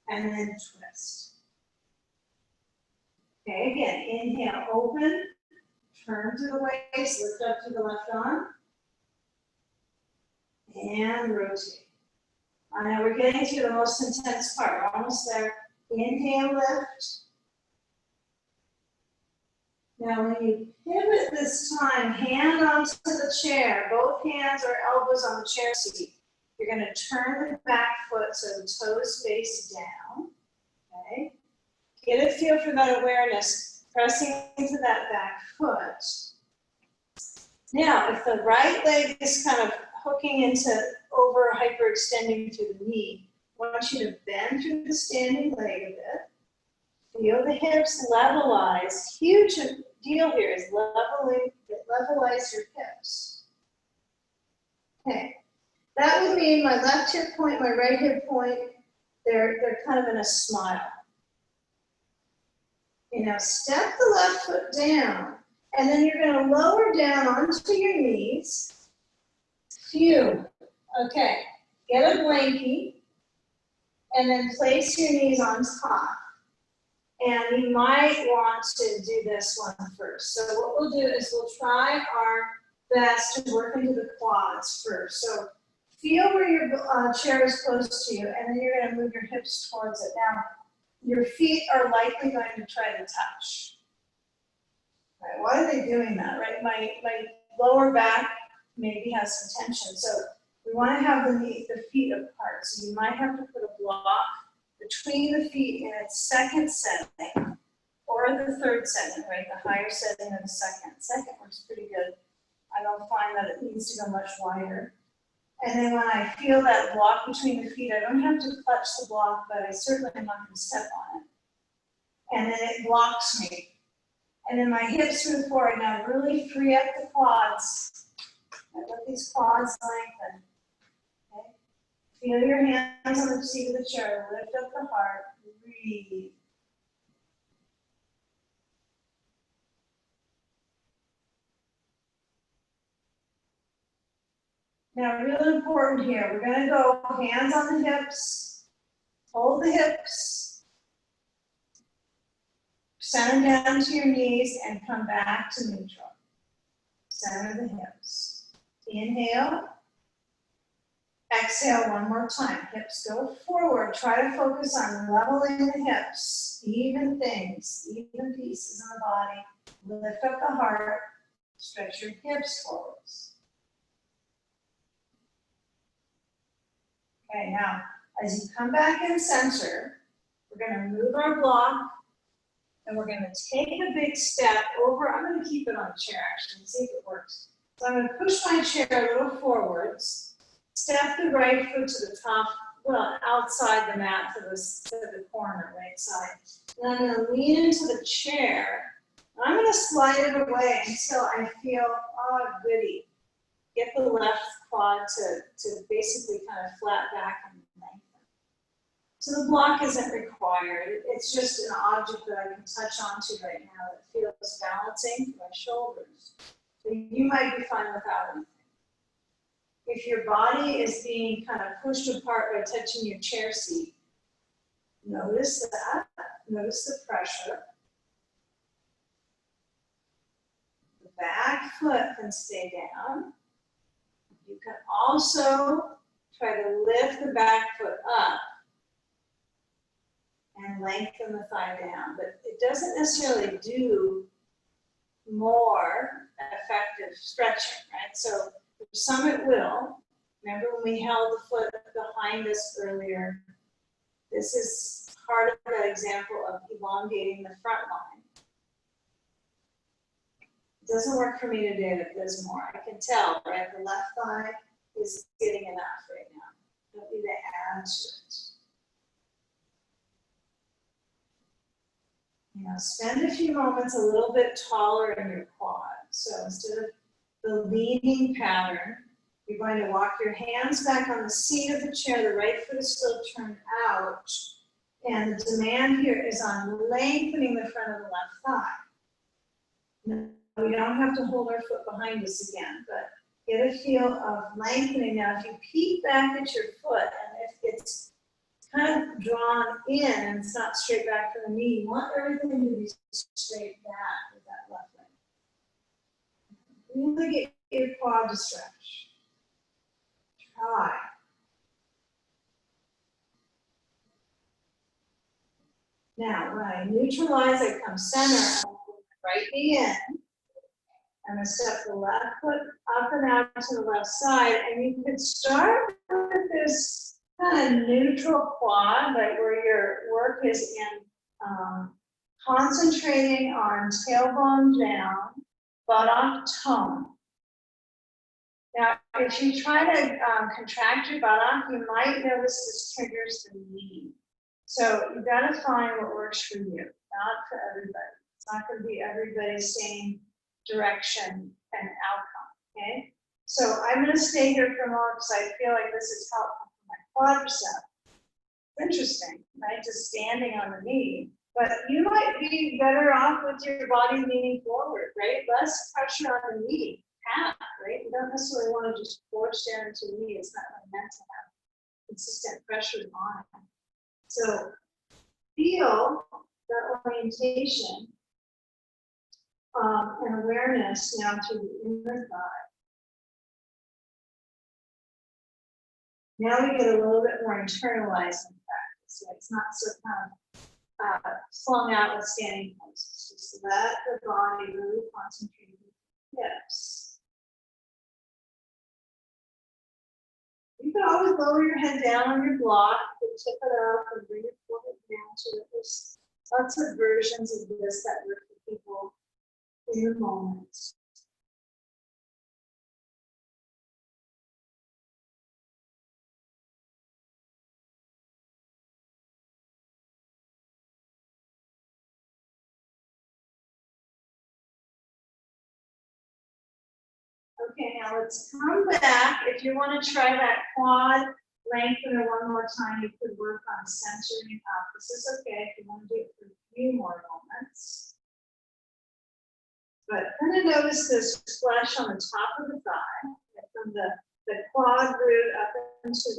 and then twist. Okay, again, inhale, open, turn to the waist, lift up to the left arm, and rotate. Now we're getting to the most intense part. We're almost there. Inhale, lift. Now when you pivot this time, hand onto the chair, both hands or elbows on the chair seat. You're going to turn the back foot so the toes face down. Okay? Get a feel for that awareness, pressing into that back foot. Now, if the right leg is kind of hooking into over hyperextending through the knee, I want you to bend through the standing leg a bit. Feel the hips levelize. Huge deal here is levelize your hips. Okay. That would mean my left hip point, my right hip point, they're kind of in a smile. You know, step the left foot down, and then you're going to lower down onto your knees. Phew. Okay. Get a blankie, and then place your knees on top. And you might want to do this one first. So what we'll do is we'll try our best to work into the quads first. So feel where your chair is close to you, and then you're going to move your hips towards it. Now, your feet are likely going to try to touch. Right, why are they doing that, right? My lower back maybe has some tension. So we want to have the feet apart. So you might have to put a block between the feet in its second setting, or the third setting, right? The higher setting of the second. Second works pretty good. I don't find that it needs to go much wider. And then when I feel that block between the feet, I don't have to clutch the block, but I certainly am not going to step on it. And then it blocks me. And then my hips move forward. Now really free up the quads. And let these quads lengthen. Okay? Feel your hands on the seat of the chair. Lift up the heart. Breathe. Now, really important here, we're going to go hands on the hips, hold the hips, center down to your knees, and come back to neutral. Center the hips. Inhale. Exhale one more time. Hips go forward. Try to focus on leveling the hips, even things, even pieces in the body. Lift up the heart. Stretch your hips forwards. Okay, now, as you come back in center, we're going to move our block, and we're going to take a big step over. I'm going to keep it on the chair, actually, and see if it works. So I'm going to push my chair a little forwards, step the right foot to the top, well, outside the mat to the corner, right side. And I'm going to lean into the chair, and I'm going to slide it away until I feel, oh, goody. Get the left quad to basically kind of flat back and lengthen. So the block isn't required. It's just an object that I can touch onto right now that feels balancing for my shoulders. So you might be fine without anything. If your body is being kind of pushed apart by touching your chair seat, notice that. Notice the pressure. The back foot can stay down. You can also try to lift the back foot up and lengthen the thigh down, but it doesn't necessarily do more effective stretching, right? So for some it will. Remember when we held the foot behind us earlier? This is part of that example of elongating the front line. It doesn't work for me today, but it does more. I can tell, right? The left thigh is getting enough right now. Don't need to add to it. You know, spend a few moments a little bit taller in your quad. So instead of the leaning pattern, You're going to walk your hands back on the seat of the chair. The right foot is still turned out. And the demand here is on lengthening the front of the left thigh. No, we don't have to hold our foot behind us again, but get a feel of lengthening. Now, if you peek back at your foot, and if it's kind of drawn in and it's not straight back from the knee, you want everything to be straight back with that left leg. Really get your quad to stretch. Try. Now, when I neutralize, I come center, I'm going to put my right knee in. I'm going to step the left foot up and out to the left side. And you could start with this kind of neutral quad, like where your work is in concentrating on tailbone down, buttock tone. Now, if you try to contract your buttock, you might notice this triggers the knee. So you've got to find what works for you, not for everybody. It's not going to be everybody's same direction and outcome, okay? So I'm going to stay here for a moment because I feel like this is helpful for my quadricep. Interesting, right? Just standing on the knee. But you might be better off with your body leaning forward, right? Less pressure on the knee, half, right? You don't necessarily want to just force down into the knee. It's not really meant to have consistent pressure on it. So feel the orientation and awareness now through the inner thigh. Now we get a little bit more internalizing practice. So it's not so kind of flung out with standing poses. Just let the body really concentrate on the hips. You can always lower your head down on your block, and tip it up and bring your forehead down to it. There's lots of versions of this that work for people in the moment. Okay, now let's come back. If you want to try that quad lengthener one more time, you could work on centering up. This is okay if you want to do it for a few more moments. But kind of notice this flesh on the top of the thigh, from the quad root up into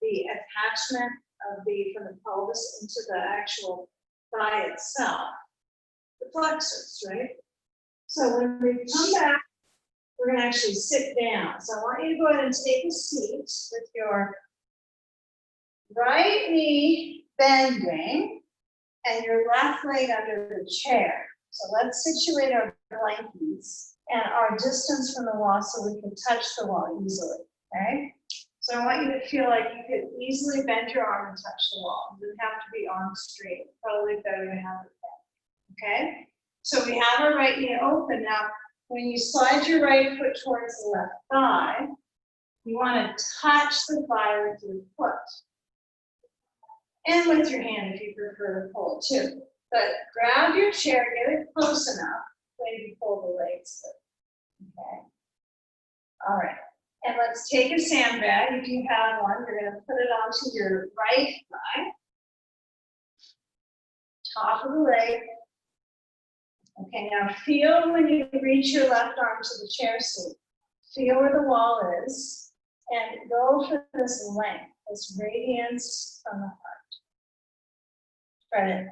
the attachment of from the pelvis into the actual thigh itself, the plexus, right? So when we come back, we're going to actually sit down. So I want you to go ahead and take a seat with your right knee bending and your left leg under the chair. So let's situate our blankets and our distance from the wall so we can touch the wall easily, okay? So I want you to feel like you could easily bend your arm and touch the wall. It doesn't have to be arm straight. Probably better to have it bent, okay? So we have our right knee open. Now, when you slide your right foot towards the left thigh, you want to touch the thigh with your foot. And with your hand if you prefer to pull too. But grab your chair, get it close enough, maybe pull the legs. Okay. All right. And let's take a sandbag. If you have one, you're going to put it onto your right thigh. Top of the leg. Okay, now feel when you reach your left arm to the chair seat. Feel where the wall is and go for this length, this radiance from the heart. Try to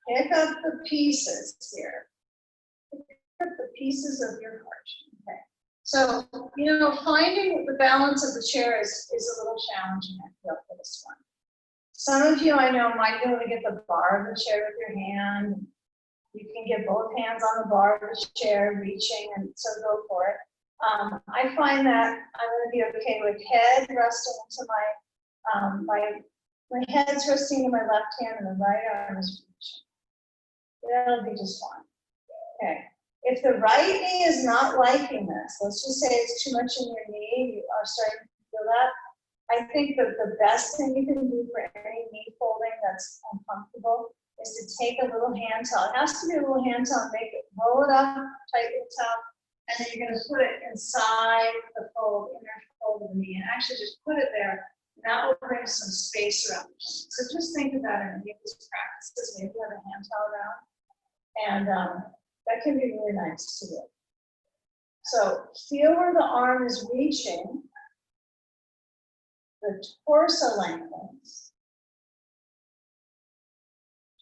pick up the pieces here. Pick up the pieces of your heart. Okay. So, finding the balance of the chair is a little challenging, I feel, for this one. Some of you I know might be able to get the bar of the chair with your hand. You can get both hands on the bar of the chair, reaching, and so go for it. I find that I'm going to be okay with head resting into my head's resting in my left hand and the right arm is reaching. That'll be just fine. Okay. If the right knee is not liking this, let's just say it's too much in your knee, you are starting to feel that. I think that the best thing you can do for any knee folding that's uncomfortable is to take a little hand towel. It has to be a little hand towel, make it, roll it up, tighten it up, and then you're going to put it inside the fold, inner hold of the knee, and actually just put it there. And that will bring some space around the joint. So just think about it in any of these practices. Maybe you have a hand towel around, and that can be really nice to do. So feel where the arm is reaching, the torso lengthens.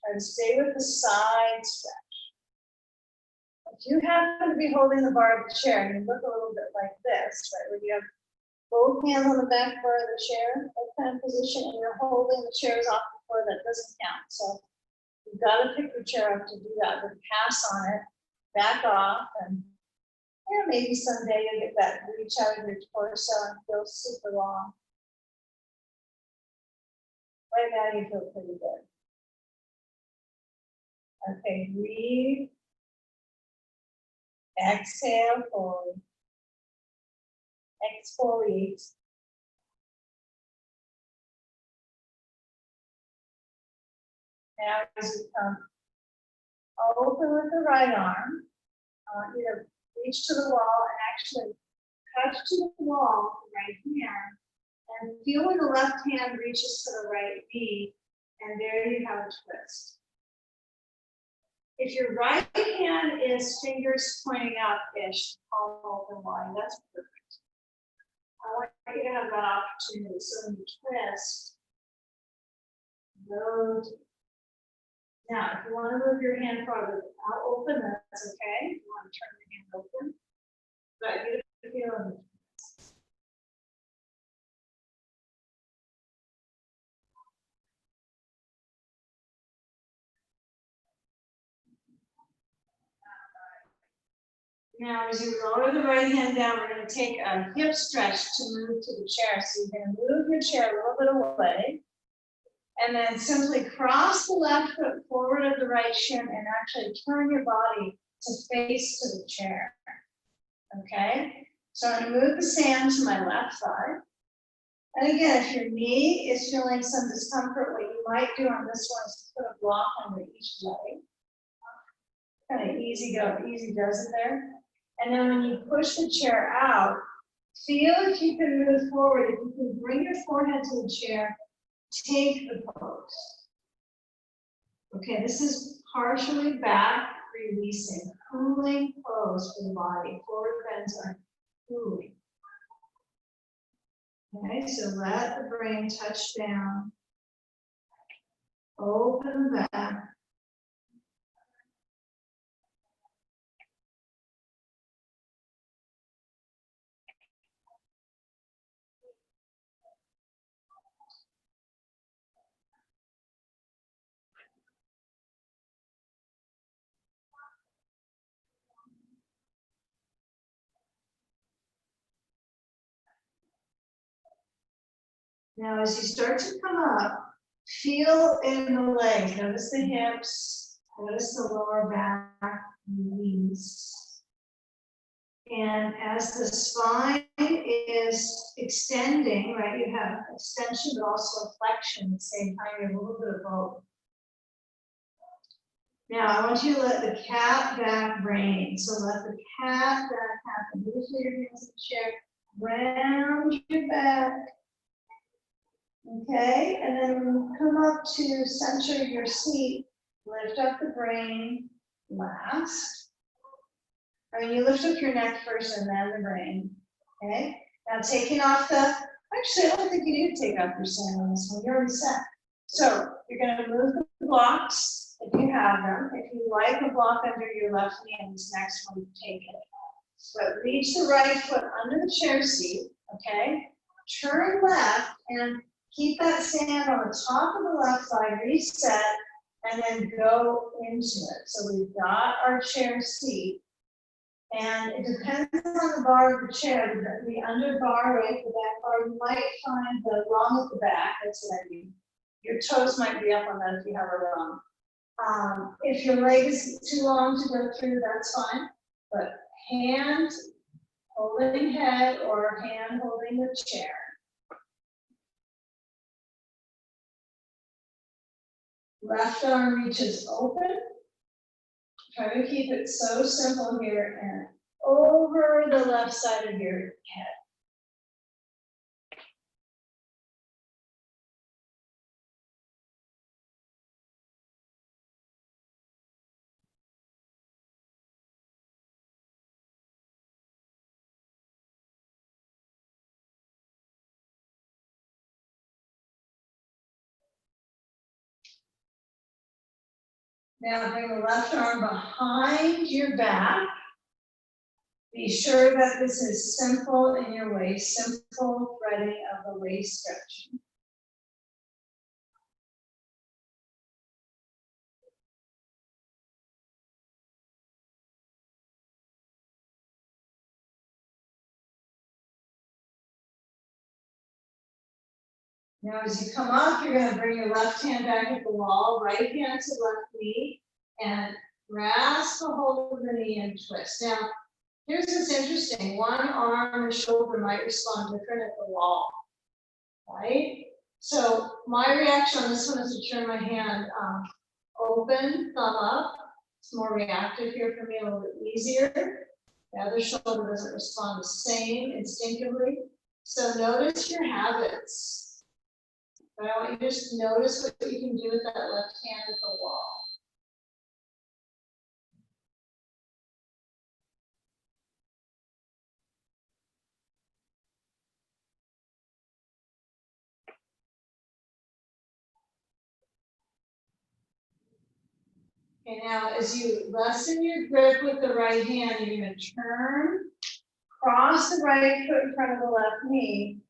Try to stay with the side stretch. If you happen to be holding the bar of the chair, and you look a little bit like this, right, where you have both hands on the back bar of the chair, that kind of position, and you're holding the chairs off the floor, that doesn't count. So you've got to pick your chair up to do that, but pass on it, back off, and yeah, maybe someday you'll get that reach out of your torso and feel super long. Right now you feel pretty good. Okay, breathe. Exhale, fully. Exfoliate. Now as you come open with the right arm, I want you to reach to the wall and actually touch to the wall with the right hand and feel when the left hand reaches to the right knee, and there you have a twist. If your right hand is fingers pointing up-ish, palm open wide, that's perfect. I want you to have that opportunity. So when you twist, rotate. Now, if you want to move your hand farther out open, that's okay. If you want to turn your hand open, but you feel it. Now, as you lower the right hand down, we're going to take a hip stretch to move to the chair. So you're going to move your chair a little bit away, and then simply cross the left foot forward of the right shin and actually turn your body to face to the chair. Okay? So I'm going to move the sand to my left side. And again, if your knee is feeling some discomfort, what you might do on this one is put a block under each leg. Kind of easy does it there. And then when you push the chair out, feel if you can move forward. If you can bring your forehead to the chair, take the pose. Okay, this is partially back releasing, cooling pose for the body. Forward bends are cooling. Okay, so let the brain touch down. Open back. Now, as you start to come up, feel in the legs. Notice the hips, notice the lower back, knees. And as the spine is extending, right, you have extension, but also flexion at the same time. You have a little bit of both. Now, I want you to let the cat back reign. So let the cat back happen. Lift your hands in the chair, round your back. Okay, and then come up to center your seat, lift up the brain last. I mean, you lift up your neck first and then the brain. Okay, now taking off the, actually, I don't think you need to take off your sand on this one, you're already set. So you're going to move the blocks if you have them. If you like a block under your left knee and this next one, take it. But reach the right foot under the chair seat, okay? Turn left and keep that sand on the top of the left side, reset, and then go into it. So we've got our chair seat, and it depends on the bar of the chair. The under bar, right, the back bar, you might find the rung at the back, that's what I mean. Your toes might be up on that if you have a rung. If your leg is too long to go through, that's fine, but hand holding head or hand holding the chair. Left arm reaches open. Try to keep it so simple here and over the left side of your head. Now bring the left arm behind your back. Be sure that this is simple in your waist, simple threading of the waist stretching. Now as you come up, you're going to bring your left hand back at the wall, right hand to left knee, and grasp a hold of the knee and twist. Now, here's what's interesting. One arm or shoulder might respond different at the wall, right? So my reaction on this one is to turn my hand open, thumb up. It's more reactive here for me, a little bit easier. The other shoulder doesn't respond the same instinctively. So notice your habits. But I want you to just notice what you can do with that left hand at the wall. Okay, now as you lessen your grip with the right hand, you're going to turn, cross the right foot in front of the left knee,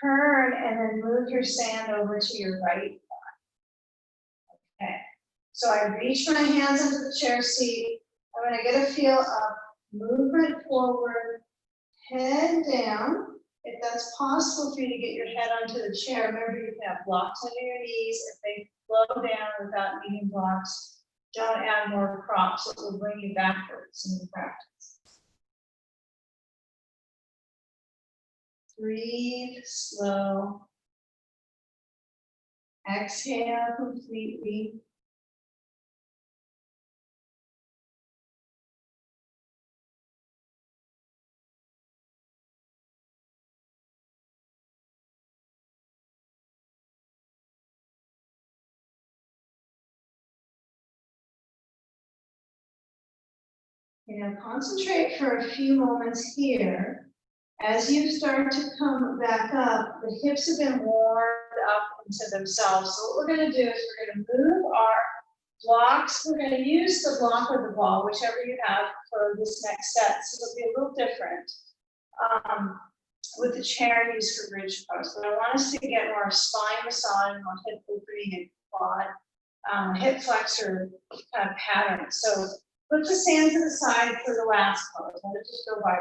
turn, and then move your sand over to your right thigh. Okay, so I reach my hands into the chair seat. I'm going to get a feel of movement forward, head down. If that's possible for you to get your head onto the chair, remember you can have blocks under your knees. If they flow down without needing blocks, don't add more props. It will bring you backwards in the practice. Breathe slow. Exhale completely. Concentrate for a few moments here. As you start to come back up, the hips have been warmed up into themselves. So what we're going to do is we're going to move our blocks. We're going to use the block or the ball, whichever you have for this next set. So it'll be a little different with the chair used for bridge pose. But I want us to get more spine massage, more hip opening and quad, hip flexor kind of pattern. So put the sand to the side for the last pose. Let it just go by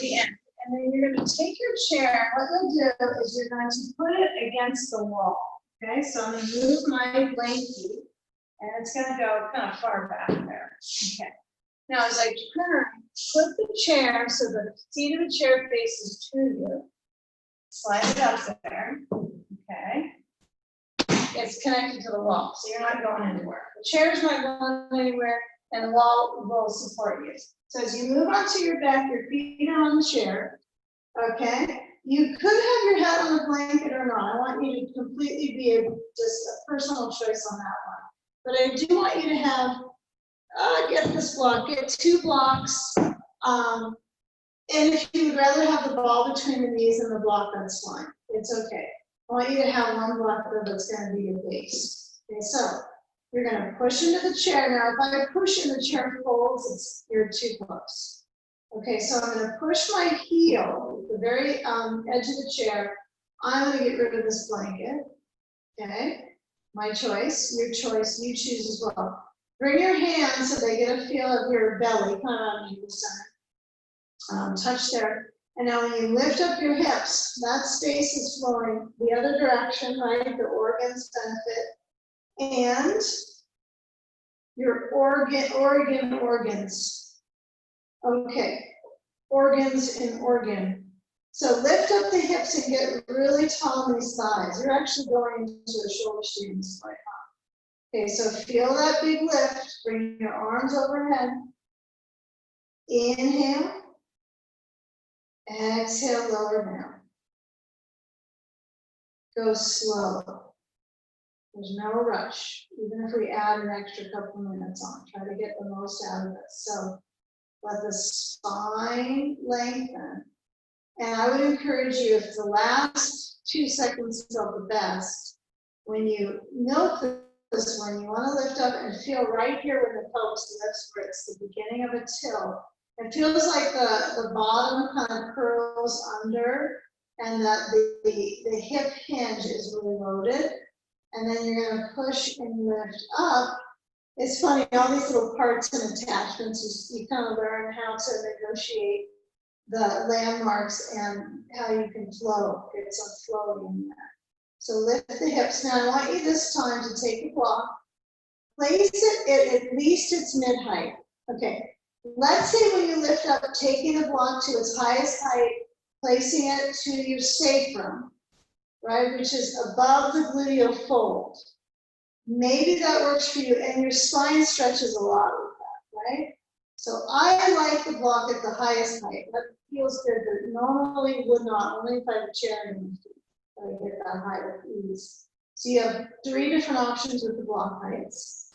the end. And then you're going to take your chair. What you'll do is you're going to put it against the wall. Okay, so I'm going to move my blankie, and it's going to go kind of far back there. Okay. Now, as I turn, put the chair so the seat of the chair faces to you. Slide it up there. Okay. It's connected to the wall, so you're not going anywhere. The chair's not going anywhere, and the wall will support you. So as you move onto your back, your feet are on the chair. Okay. You could have your head on the blanket or not. I want you to completely be just a personal choice on that one. But I do want you to have, get this block, get 2 blocks. And if you would rather have the ball between the knees and the block, that's fine. It's okay. I want you to have 1 block though that's going to be your base. Okay, so you're going to push into the chair. Now, if I push and the chair folds, you're too close. Okay, so I'm going to push my heel, the very edge of the chair. I'm going to get rid of this blanket. Okay, my choice, your choice, you choose as well. Bring your hands so they get a feel of your belly, kind of on the center. Touch there. And now when you lift up your hips, that space is flowing the other direction, right? The organs benefit. And your organs. Okay, organs and organ. So lift up the hips and get really tall in these thighs. You're actually going into a shoulder straightness right now. Okay, so feel that big lift. Bring your arms overhead. Inhale. Exhale, lower down. Go slow. There's no rush. Even if we add an extra couple minutes on, try to get the most out of this. So let the spine lengthen. And I would encourage you, if the last 2 seconds felt the best, when you milk this one. You want to lift up and feel right here where the pelvis lifts, where it's the beginning of a tilt. It feels like the bottom kind of curls under, and that the hip hinge is really loaded. And then you're going to push and lift up. It's funny, all these little parts and attachments, you kind of learn how to negotiate the landmarks and how you can flow, get some flow in there. So lift the hips. Now I want you this time to take a block, place it at least its mid-height. Okay, let's say when you lift up, taking the block to its highest height, placing it to your sacrum, right, which is above the gluteal fold. Maybe that works for you, and your spine stretches a lot with that, right? So I like the block at the highest height. That feels good, but normally would not, only if I have a chair in my feet, I get that height with ease. So you have 3 different options with the block heights.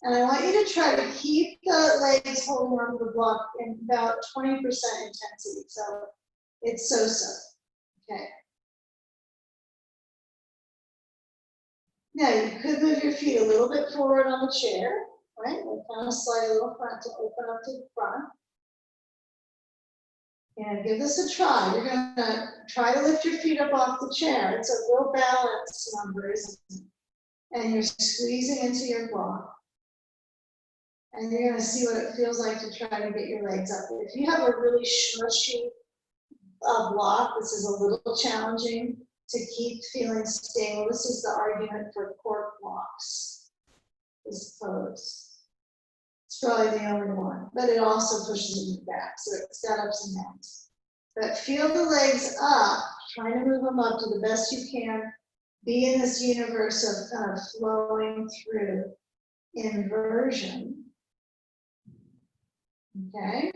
And I want you to try to keep the legs holding onto the block in about 20% intensity. So it's so-so, okay. Now you could move your feet a little bit forward on the chair, right? Like kind of slide a little front to open up to the front. And give this a try. You're gonna try to lift your feet up off the chair. It's a real balance number, isn't it? And you're squeezing into your block. And you're gonna see what it feels like to try to get your legs up. If you have a really smushy block, this is a little challenging to keep feeling stable. This is the argument for cork blocks, this pose. It's probably the only one, but it also pushes in the back, so it's got ups and downs. But feel the legs up, trying to move them up to the best you can. Be in this universe of kind of flowing through inversion. Okay?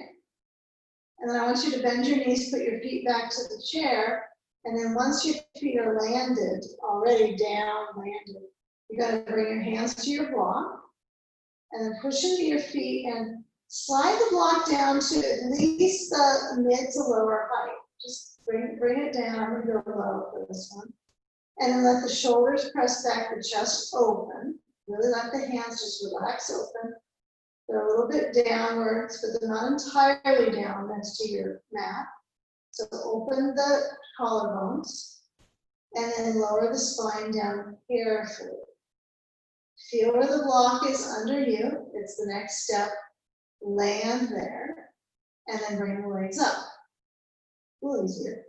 And then I want you to bend your knees, put your feet back to the chair, and then once your feet are landed, already down, landed, you got to bring your hands to your block, and then push into your feet and slide the block down to at least the mid to lower height. Just bring it down. I'm going to go low for this one. And then let the shoulders press back, the chest open. Really let the hands just relax open. They're a little bit downwards, but they're not entirely down next to your mat. So open the collarbones and then lower the spine down carefully. Feel where the block is under you. It's the next step. Land there and then bring the legs up. A little easier.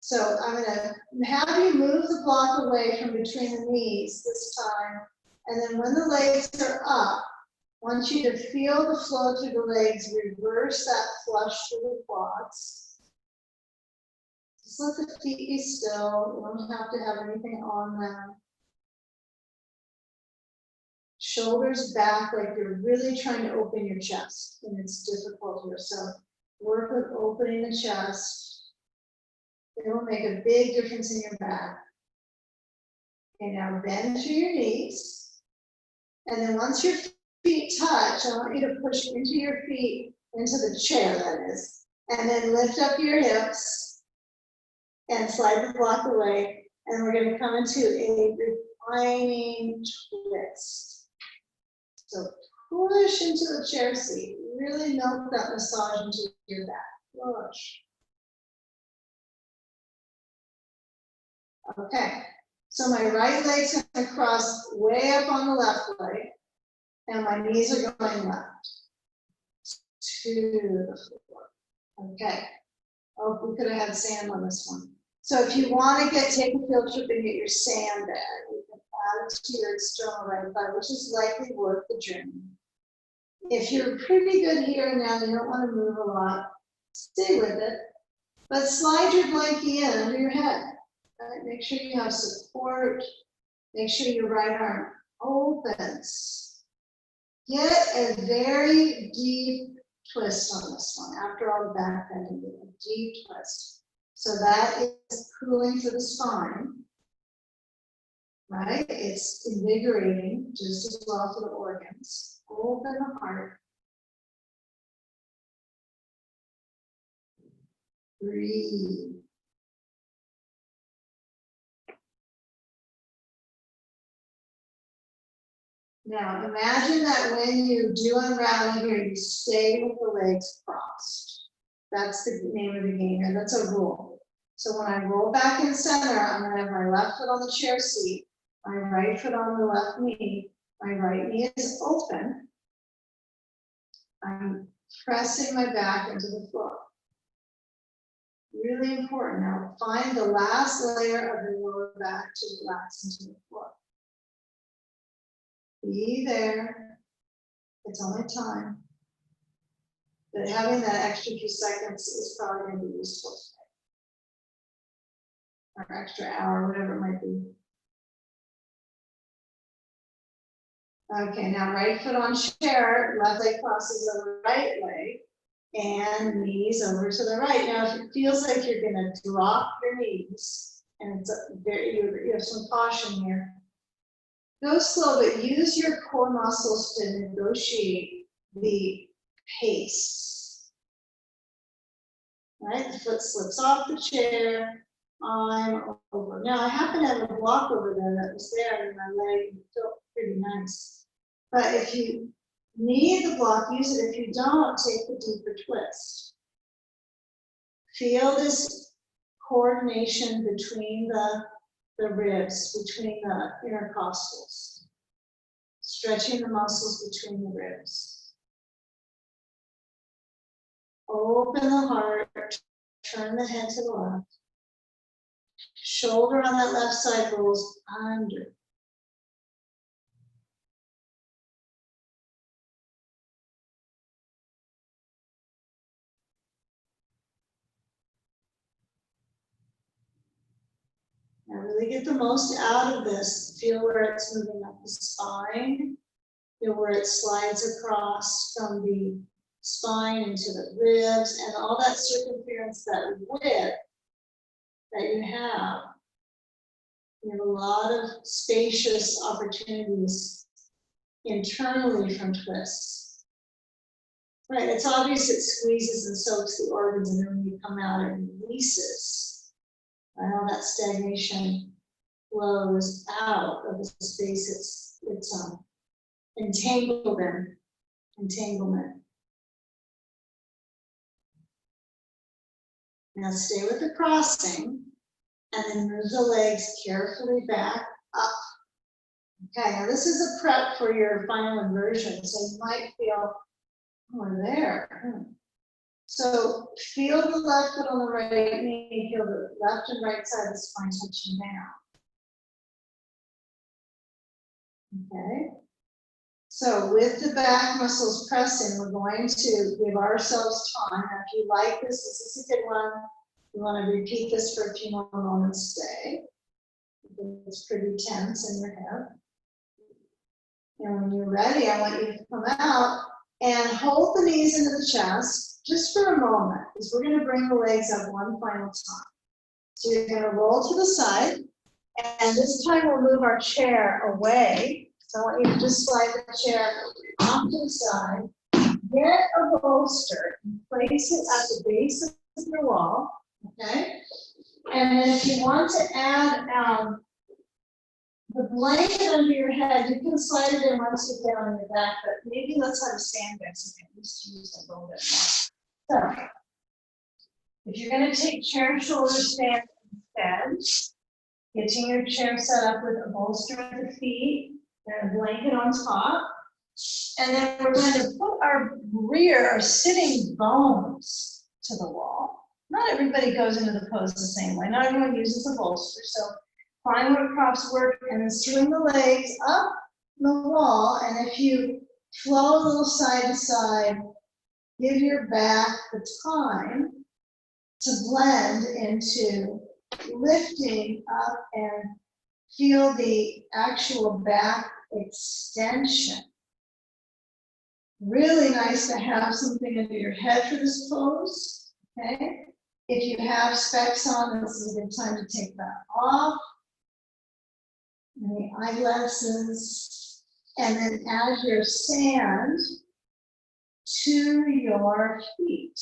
So I'm going to have you move the block away from between the knees this time. And then when the legs are up, I want you to feel the flow through the legs, reverse that flush through the quads. Just let the feet be still. You don't have to have anything on them. Shoulders back like you're really trying to open your chest, and it's difficult here. So work with opening the chest. It will make a big difference in your back. Okay, now bend to your knees. And then once your feet touch, I want you to push into your feet, into the chair, that is. And then lift up your hips and slide the block away. And we're going to come into a reclining twist. So push into the chair seat. Really milk that massage into your back. Push. Okay. So my right leg's going to cross way up on the left leg. And my knees are going left to the floor. Okay. Oh, we could have had sand on this one. So if you want to take a field trip and get your sand bag, you can add it to your external right thigh, which is likely worth the journey. If you're pretty good here and now, you don't want to move a lot, stay with it. But slide your blankie in under your head. Right? Make sure you have support. Make sure your right arm opens. Get a very deep twist on this one. After all the back bending, get a deep twist. So that is cooling for the spine, right? It's invigorating just as well for the organs. Open the heart. Breathe. Now imagine that when you do unraveling here, you stay with the legs crossed. That's the name of the game here. That's a rule. So when I roll back in center, I'm going to have my left foot on the chair seat, my right foot on the left knee, my right knee is open. I'm pressing my back into the floor. Really important. Now find the last layer of the lower back to relax into the floor. Be there. It's only time. But having that extra few seconds is probably going to be useful today. Or extra hour, whatever it might be. Okay, now right foot on chair, left leg crosses over right leg, and knees over to the right. Now, if it feels like you're going to drop your knees, and it's you have some caution here, go slow, but use your core muscles to negotiate the pace. Right, the foot slips off the chair, I'm over. Now, I happen to have a block over there that was there, and my leg felt pretty nice. But if you need the block, use it. If you don't, take the deeper twist. Feel this coordination between the ribs, between the intercostals. Stretching the muscles between the ribs. Open the heart, turn the head to the left. Shoulder on that left side rolls under. Now really get the most out of this. Feel where it's moving up the spine. Feel where it slides across from the spine into the ribs and all that circumference, that width that you have. You have a lot of spacious opportunities internally from twists. Right, it's obvious it squeezes and soaks the organs, and then when you come out, it releases. I know that stagnation flows out of the space it's entangled in, entanglement. Now stay with the crossing, and then move the legs carefully back up. Okay, now this is a prep for your final inversion, so you might feel, oh, we're there. So feel the left foot on the right knee, feel the left and right side of the spine touching down. Okay. So with the back muscles pressing, we're going to give ourselves time. Now, if you like this is a good one. You want to repeat this for a few more moments. Stay. It's pretty tense in your hip. And when you're ready, I want you to come out and hold the knees into the chest just for a moment, because we're going to bring the legs up one final time. So you're going to roll to the side, and this time we'll move our chair away. So I want you to just slide the chair off to the side, get a bolster, and place it at the base of your wall, okay? And then if you want to add the blanket under your head, you can slide it in once you get on your back, but maybe let's have a sandbag so you can at least use it a little bit more. So, if you're going to take chair shoulder stand instead, getting your chair set up with a bolster at the feet and a blanket on top, and then we're going to put our rear, our sitting bones to the wall. Not everybody goes into the pose the same way. Not everyone uses a bolster, so find what props work, and then swing the legs up the wall, and if you flow a little side to side, give your back the time to blend into lifting up and feel the actual back extension. Really nice to have something under your head for this pose, okay? If you have specs on, this is a good time to take that off. And the eyeglasses, and then add your sand to your feet.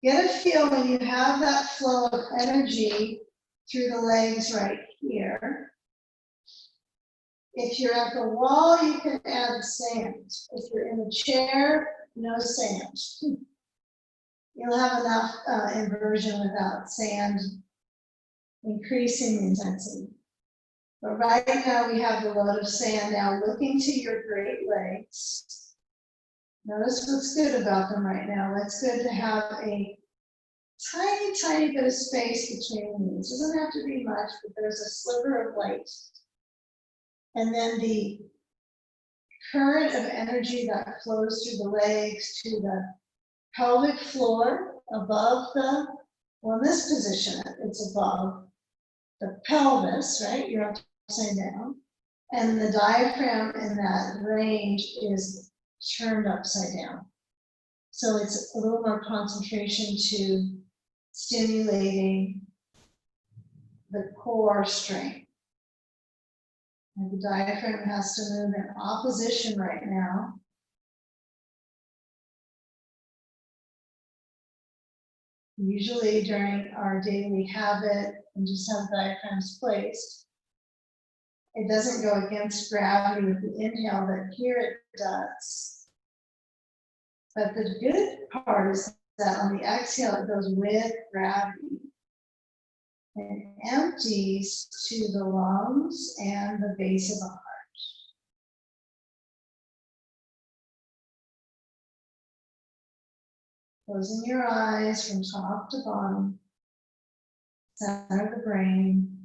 Get a feel when you have that flow of energy through the legs right here. If you're at the wall, you can add sand. If you're in a chair, no sand. You'll have enough inversion without sand increasing the intensity. But right now we have the load of sand. Now looking to your great legs. Notice what's good about them right now. It's good to have a tiny, tiny bit of space between the knees. It doesn't have to be much, but there's a sliver of light. And then the current of energy that flows through the legs to the pelvic floor above the, well, in this position, it's above the pelvis, right? You're upside down. And the diaphragm in that range is turned upside down. So it's a little more concentration to stimulating the core strength. And the diaphragm has to move in opposition right now. Usually during our daily habit and just have diaphragms placed, it doesn't go against gravity with the inhale, but here it does. But the good part is that on the exhale, it goes with gravity and empties to the lungs and the base of the heart. Closing your eyes from top to bottom, center of the brain.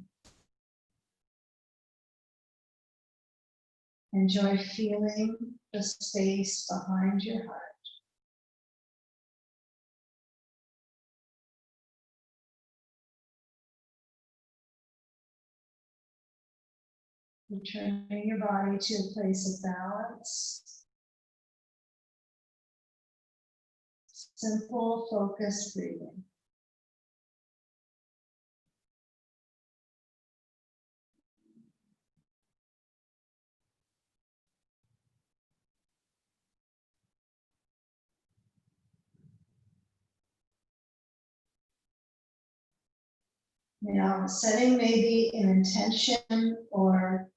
Enjoy feeling the space behind your heart. Returning your body to a place of balance. Simple, focused breathing. Now, setting maybe an intention or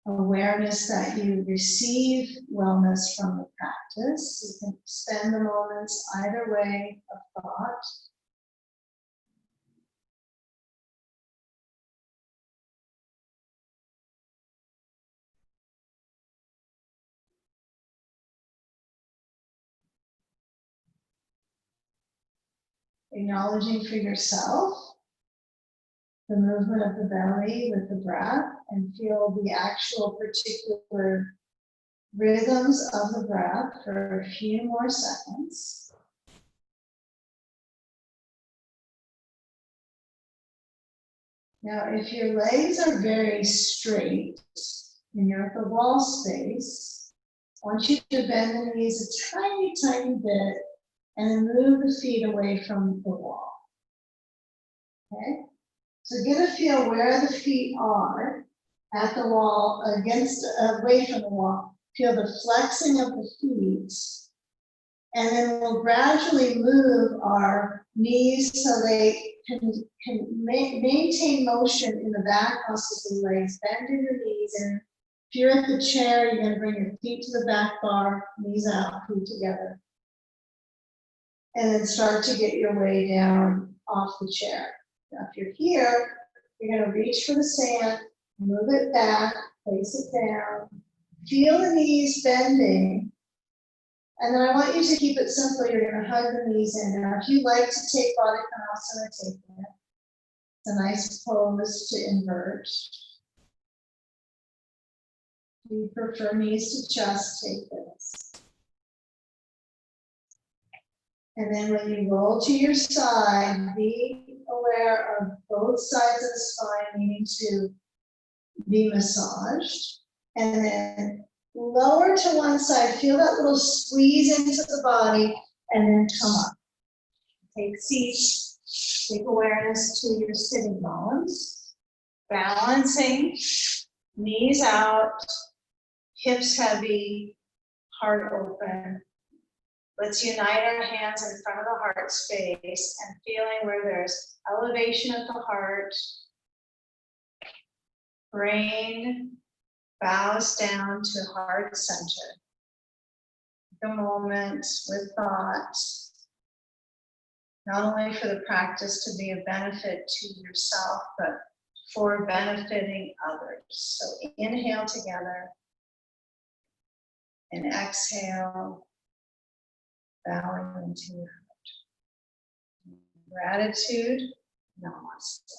awareness that you receive wellness from the practice. You can spend the moments either way of thought. Acknowledging for yourself the movement of the belly with the breath and feel the actual particular rhythms of the breath for a few more seconds. Now, if your legs are very straight and you're at the wall space, I want you to bend the knees a tiny, tiny bit and then move the feet away from the wall. Okay? So get a feel where the feet are at the wall, away from the wall. Feel the flexing of the feet. And then we'll gradually move our knees so they can maintain motion in the back muscles of the legs. Bend your knees. And if you're at the chair, you're going to bring your feet to the back bar, knees out, feet together. And then start to get your way down off the chair. Now, if you're here, you're going to reach for the sand, move it back, place it down, feel the knees bending, and then I want you to keep it simple. You're going to hug the knees in. Now, if you like to take Baddha Konasana, take it. It's a nice pose to invert. If you prefer knees to chest, take this. And then when you roll to your side, be aware of both sides of the spine needing to be massaged. And then lower to one side, feel that little squeeze into the body, and then come up. Take seats, take awareness to your sitting bones. Balancing, knees out, hips heavy, heart open. Let's unite our hands in front of the heart space and feeling where there's elevation of the heart brain bows down to heart center. Take a moment with thought, not only for the practice to be a benefit to yourself, but for benefiting others. So inhale together and exhale, bowing into your heart. Gratitude, namaste.